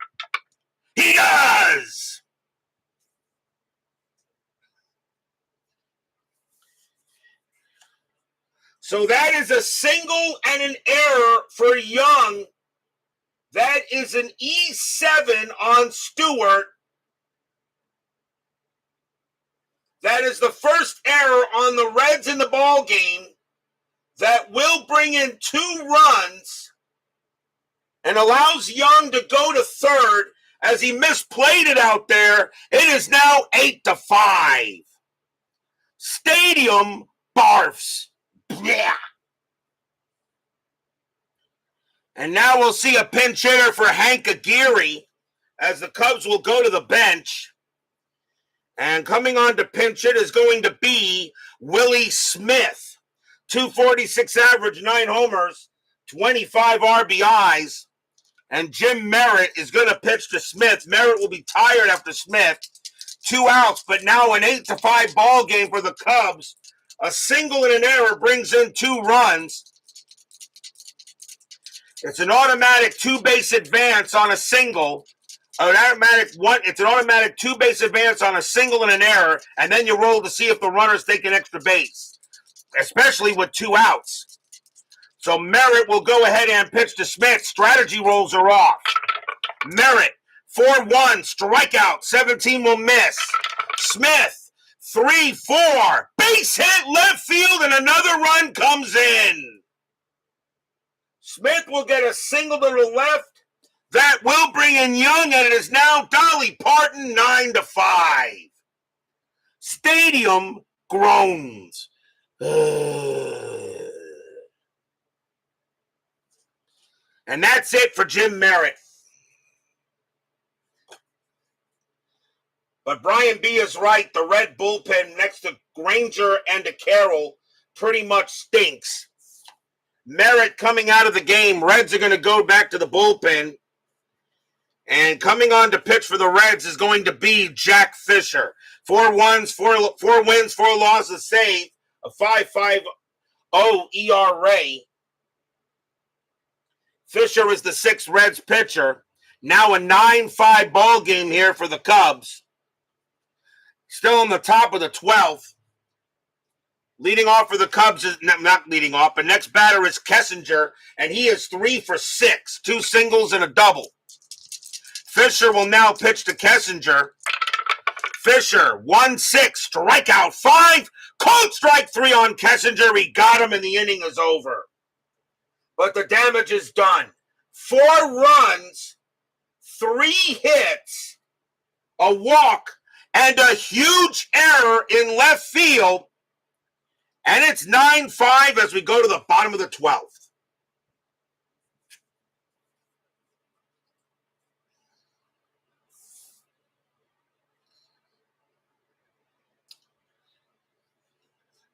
He does! So that is a single and an error for Young. That is an E7 on Stewart. That is the first error on the Reds in the ball game that will bring in 2 runs and allows Young to go to third as he misplayed it out there. It is now 8-5. Stadium barfs. Yeah. And now we'll see a pinch hitter for Hank Aguirre as the Cubs will go to the bench. And coming on to pinch hit is going to be Willie Smith. 246 average, 9 homers, 25 RBIs. And Jim Merritt is going to pitch to Smith. Merritt will be tired after Smith. 2 outs, but now an 8-5 ball game for the Cubs. A single and an error brings in 2 runs. It's an automatic 2-base advance on a single. It's an automatic 2-base advance on a single and an error, and then you roll to see if the runners take an extra base, especially with 2 outs. So Merritt will go ahead and pitch to Smith. Strategy rolls are off. Merritt, 4-1, strikeout, 17 will miss. Smith, 3-4. Base hit left field, and another run comes in. Smith will get a single to the left. That will bring in Young, and it is now Dolly Parton 9-5. Stadium groans. And that's it for Jim Merritt. But Brian B. is right. The Red bullpen next to Granger and to Carroll pretty much stinks. Merritt coming out of the game. Reds are going to go back to the bullpen. And coming on to pitch for the Reds is going to be Jack Fisher. 4 wins, 4 losses saved, a 5.50 ERA. Fisher is the 6th Reds pitcher. Now a 9-5 ball game here for the Cubs. Still on the top of the 12th. Leading off for the Cubs is not leading off, but next batter is Kessinger, and he is 3 for 6, 2 singles and a double. Fisher will now pitch to Kessinger. Fisher, 1-6, strikeout 5, cold strike 3 on Kessinger. He got him, and the inning is over. But the damage is done. 4 runs, 3 hits, a walk, and a huge error in left field. And it's 9-5 as we go to the bottom of the 12th.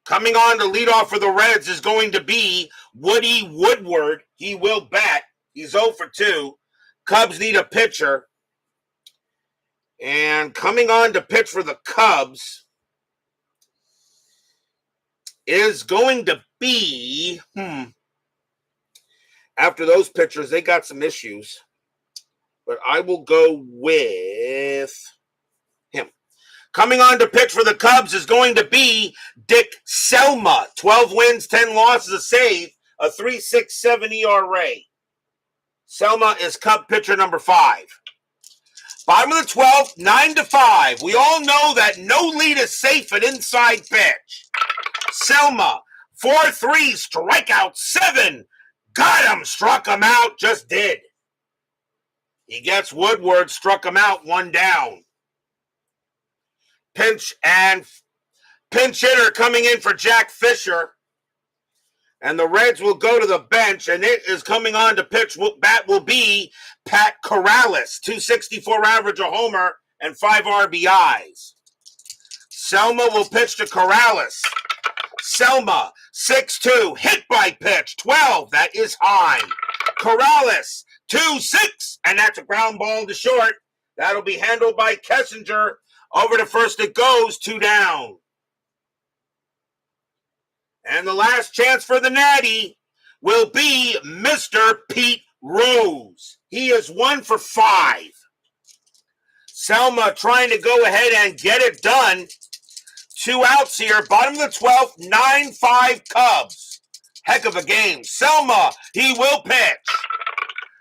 Coming on to lead off for the Reds is going to be Woody Woodward. He will bat. He's 0 for 2. Cubs need a pitcher. And coming on to pitch for the Cubs is going to be, after those pitchers, they got some issues. But I will go with him. Coming on to pitch for the Cubs is going to be Dick Selma. 12 wins, 10 losses, a save, a 3.67 ERA. Selma is Cub pitcher number 5. Bottom of the 12th, 9-5. We all know that no lead is safe at inside pitch. Selma, 4-3, strikeout 7. Got him, struck him out, just did. He gets Woodward, struck him out, 1 down. Pinch hitter coming in for Jack Fisher. And the Reds will go to the bench, and it is coming on to pitch. Bat will be Pat Corrales, 264 average, a homer, and 5 RBIs. Selma will pitch to Corrales. Selma, 6-2, hit by pitch, 12, that is high. Corrales, 2-6, and that's a ground ball to short. That'll be handled by Kessinger. Over to first it goes, 2 down. And the last chance for the Natty will be Mr. Pete Rose. He is 1 for 5. Selma trying to go ahead and get it done. 2 outs here. Bottom of the 12th, 9-5 Cubs. Heck of a game. Selma, he will pitch.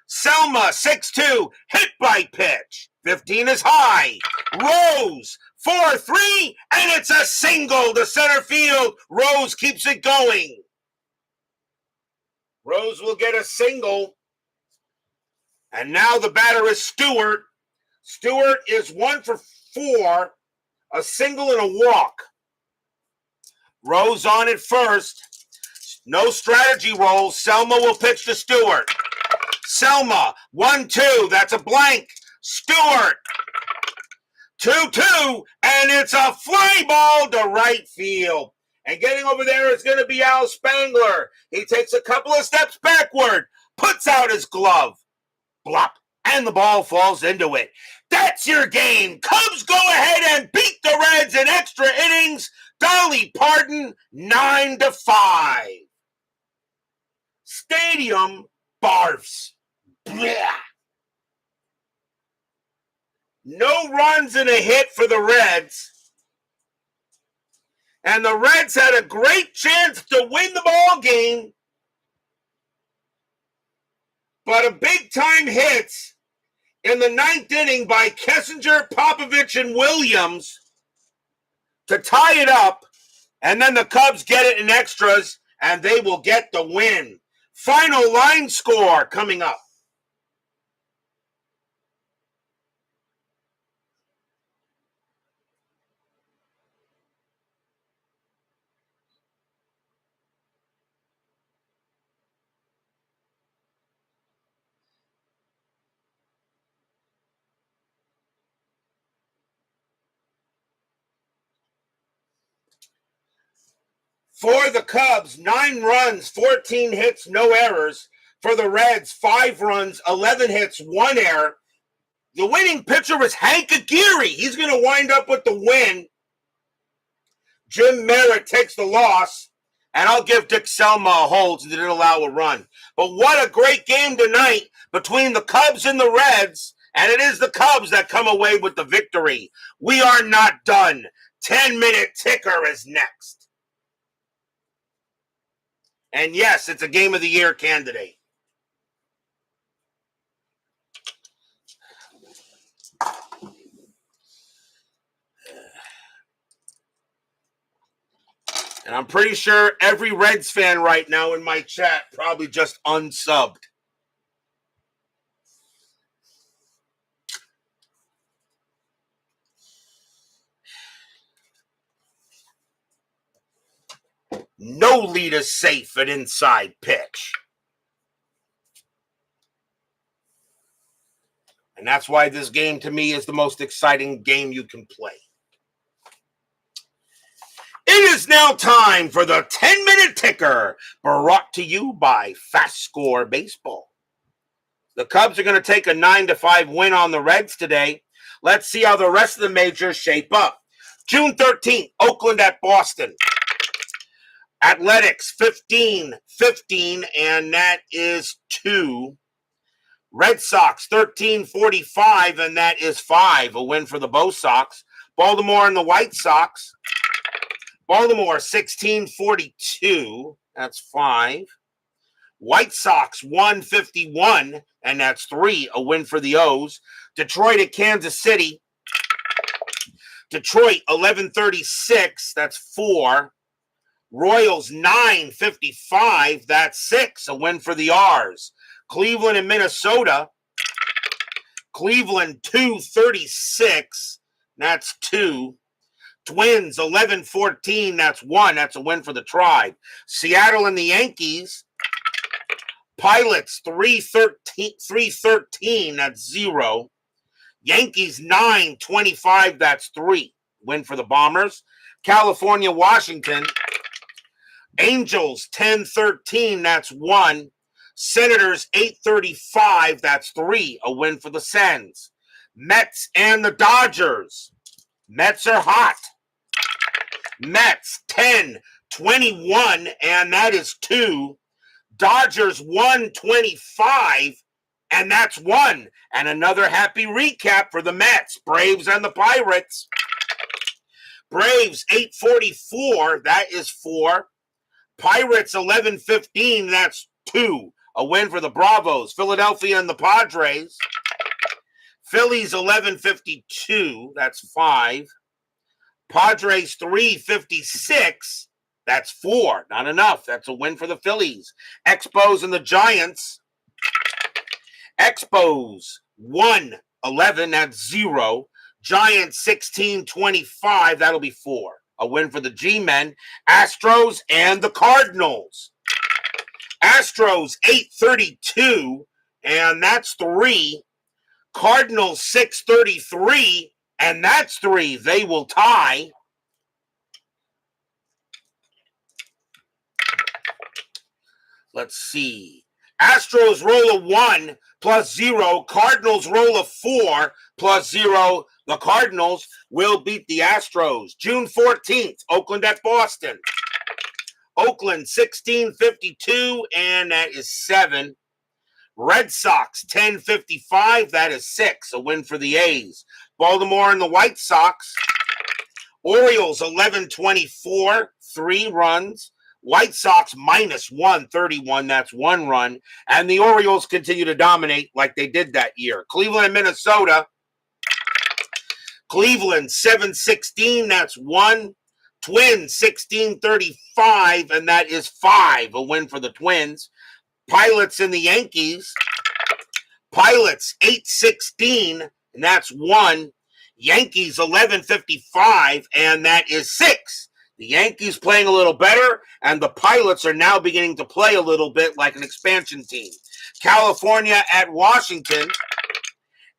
Selma, 6-2, hit by pitch. 15 is high. Rose, 4-3, and it's a single to center field. Rose keeps it going. Rose will get a single. And now the batter is Stewart. Stewart is 1 for 4, a single and a walk. Rose on at first. No strategy roll. Selma will pitch to Stewart. Selma, 1-2, that's a blank. Stewart, 2-2, and it's a fly ball to right field. And getting over there is going to be Al Spangler. He takes a couple of steps backward, puts out his glove, blop, and the ball falls into it. That's your game. Cubs go ahead and beat the Reds in extra innings. Dolly Parton, 9-5. Stadium barfs. Blech. No runs and a hit for the Reds. And the Reds had a great chance to win the ball game. But a big-time hit in the 9th inning by Kessinger, Popovich, and Williams to tie it up, and then the Cubs get it in extras, and they will get the win. Final line score coming up. For the Cubs, 9 runs, 14 hits, no errors. For the Reds, 5 runs, 11 hits, 1 error. The winning pitcher was Hank Aguirre. He's going to wind up with the win. Jim Merritt takes the loss. And I'll give Dick Selma a hold since he didn't allow a run. But what a great game tonight between the Cubs and the Reds. And it is the Cubs that come away with the victory. We are not done. 10-minute ticker is next. And yes, it's a Game of the Year candidate. And I'm pretty sure every Reds fan right now in my chat probably just unsubbed. No lead is safe at inside pitch. And that's why this game to me is the most exciting game you can play. It is now time for the 10-minute ticker, brought to you by FastScore Baseball. The Cubs are going to take a 9-5 win on the Reds today. Let's see how the rest of the majors shape up. June 13th, Oakland at Boston. Athletics 15-15, and that is 2. Red Sox 13-45, and that is 5. A win for the Bo Sox. Baltimore and the White Sox. Baltimore 16-42, that's 5. White Sox 151, and that's 3. A win for the O's. Detroit at Kansas City. Detroit 11-36, that's 4. Royals 9-55, that's 6. A win for the R's. Cleveland and Minnesota. Cleveland 2-36, that's 2. Twins 11-14, that's 1. That's a win for the Tribe. Seattle and the Yankees. Pilots 3-13, that's 0. Yankees 9-25, that's 3. Win for the Bombers. California, Washington. Angels 10-13, that's 1. Senators 8-35, that's 3. A win for the Sens. Mets and the Dodgers. Mets are hot. Mets 10-21, and that is 2. Dodgers 125, and that's 1. And another happy recap for the Mets. Braves and the Pirates. Braves 8-44, that is 4. Pirates 11-15, that's 2. A win for the Bravos. Philadelphia and the Padres. Phillies 11-52, that's 5. Padres 3-56, that's 4. Not enough. That's a win for the Phillies. Expos and the Giants. Expos 1-11, that's 0. Giants 16-25, that'll be 4. A win for the G-Men. Astros and the Cardinals. Astros 8-32, and that's 3. Cardinals 6-33, and that's 3. They will tie. Let's see. Astros roll a 1 plus 0. Cardinals roll a 4 plus 0. The Cardinals will beat the Astros. June 14th, Oakland at Boston. Oakland 16-52, and that is 7. Red Sox 10-55, that is 6. A win for the A's. Baltimore and the White Sox. Orioles 11-24, 3 runs. White Sox minus 131, that's 1 run. And the Orioles continue to dominate like they did that year. Cleveland and Minnesota. Cleveland 7-16, that's 1. Twins 16-35, and that is 5. A win for the Twins. Pilots and the Yankees. Pilots 8-16, and that's 1. Yankees 11-55, and that is 6. The Yankees playing a little better, and the Pilots are now beginning to play a little bit like an expansion team. California at Washington.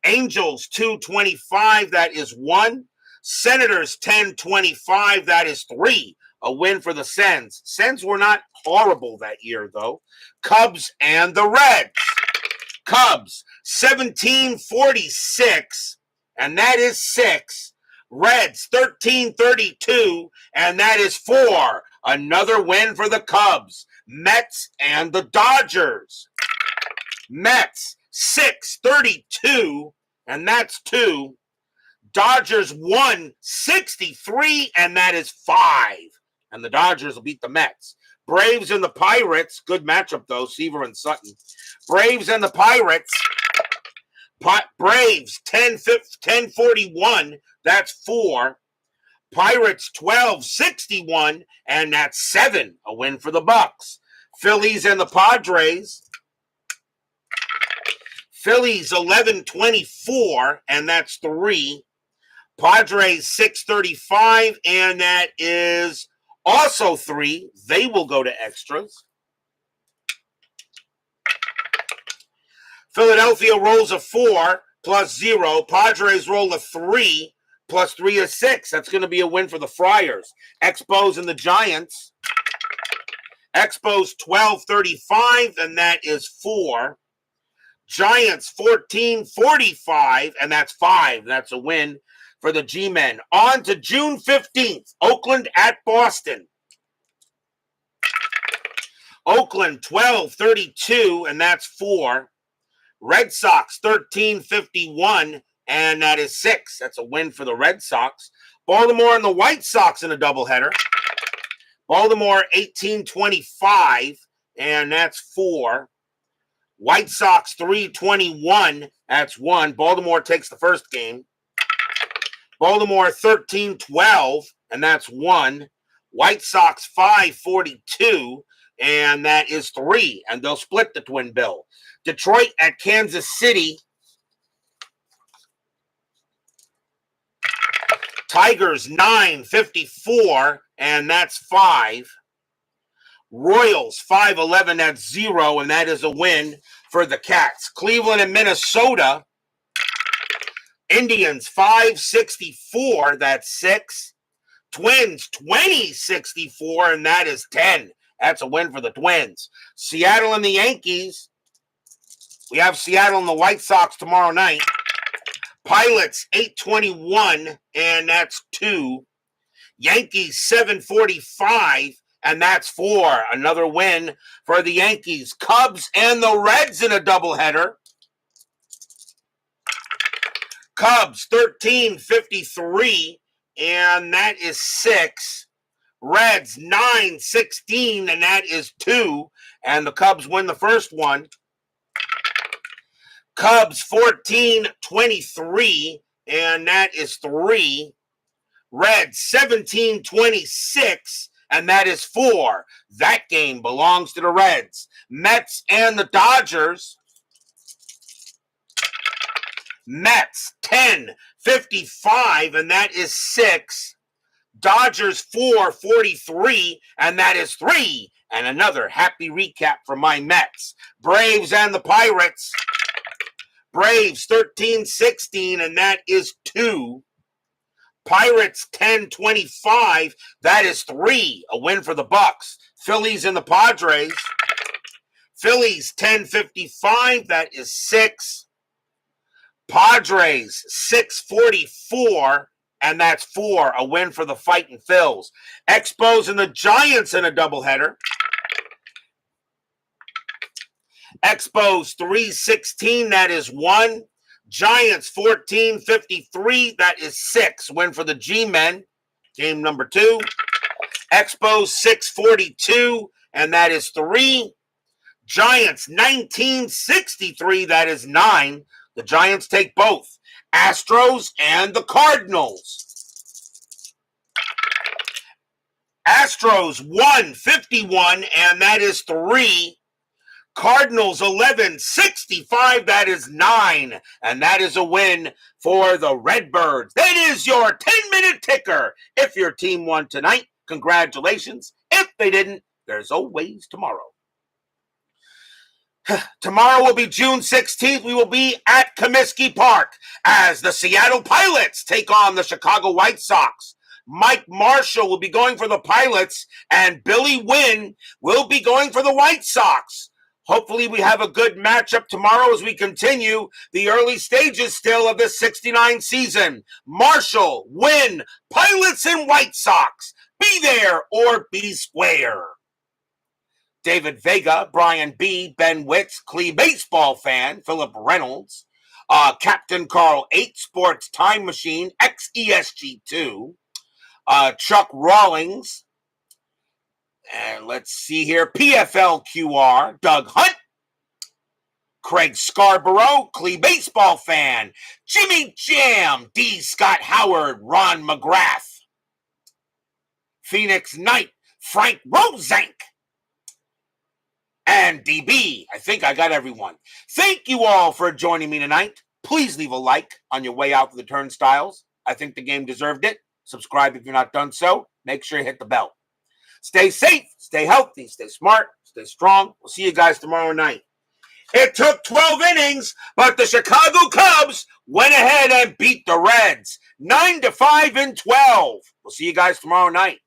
Angels 2-25, that is 1. Senators 10-25, that is 3. A win for the Sens. Sens were not horrible that year, though. Cubs and the Reds. Cubs 17-46, and that is 6. Reds 13-32, and that is 4. Another win for the Cubs. Mets and the Dodgers. Mets 6-32, and that's 2. Dodgers 1-63, and that is 5. And the Dodgers will beat the Mets. Braves and the Pirates. Good matchup, though. Seaver and Sutton. Braves and the Pirates. Braves 10-41. That's 4. Pirates 12-61, and that's 7. A win for the Bucks. Phillies and the Padres. Phillies 11-24, and that's 3. Padres 6-35, and that is also 3. They will go to extras. Philadelphia rolls a 4 plus 0. Padres roll a 3 plus 3 is 6. That's going to be a win for the Friars. Expos and the Giants. Expos 12-35, and that is 4. Giants 14-45, and that's 5. That's a win for the G-Men. On to June 15th, Oakland at Boston. Oakland 12-32, and that's 4. Red Sox 13-51, and that is 6. That's a win for the Red Sox. Baltimore and the White Sox in a doubleheader. Baltimore 18-25, and that's 4. White Sox 3-21, that's 1. Baltimore takes the first game. Baltimore 13-12, and that's 1. White Sox 5-42, and that is 3. And they'll split the twin bill. Detroit at Kansas City. Tigers 9-54, and that's 5. Royals 5-11, that's 0, and that is a win for the Cats. Cleveland and Minnesota. Indians 5-64, that's 6. Twins 20-64, and that is 10. That's a win for the Twins. Seattle and the Yankees. We have Seattle and the White Sox tomorrow night. Pilots 8-21, and that's 2. Yankees 7-45, and that's 4. Another win for the Yankees. Cubs and the Reds in a doubleheader. Cubs 13-53, and that is 6. Reds 9-16, and that is 2. And the Cubs win the first one. Cubs 14-23, and that is 3. Reds 17-26, and that is 4. That game belongs to the Reds. Mets and the Dodgers. Mets 10-55, and that is 6. Dodgers 4-43, and that is 3. And another happy recap for my Mets. Braves and the Pirates. Braves 13-16, and that is 2. Pirates 10-25, that is 3. A win for the Bucks. Phillies and the Padres. Phillies 10-55, that is 6. Padres 6-44, and that's 4. A win for the Fightin' Phils. Expos and the Giants in a doubleheader. Expos 3-16, that is 1. Giants 14-53, that is 6. Win for the G-Men. Game number 2. Expos 6-42, and that is 3. Giants 19-63, that is 9. The Giants take both. Astros and the Cardinals. Astros 151, and that is 3. Cardinals 1165, that is 9. And that is a win for the Redbirds. That is your 10-minute ticker. If your team won tonight, congratulations. If they didn't, there's always tomorrow. Tomorrow will be June 16th. We will be at Comiskey Park as the Seattle Pilots take on the Chicago White Sox. Mike Marshall will be going for the Pilots, and Billy Wynn will be going for the White Sox. Hopefully we have a good matchup tomorrow as we continue the early stages still of the 69 season. Marshall, Wynn, Pilots, and White Sox. Be there or be square. David Vega, Brian B., Ben Witz, Clee Baseball fan, Philip Reynolds, Captain Carl 8, Sports Time Machine, XESG2, Chuck Rawlings, and let's see here, PFLQR, Doug Hunt, Craig Scarborough, Clee Baseball fan, Jimmy Jam, D. Scott Howard, Ron McGrath, Phoenix Knight, Frank Rosank, and DB. I think I got everyone. Thank you all for joining me tonight. Please leave a like on your way out to the turnstiles. I think the game deserved it. Subscribe if you're not done so. Make sure you hit the bell. Stay safe, stay healthy, stay smart, stay strong. We'll see you guys tomorrow night. It took 12 innings, but the Chicago Cubs went ahead and beat the Reds 9-5 in 12. We'll see you guys tomorrow night.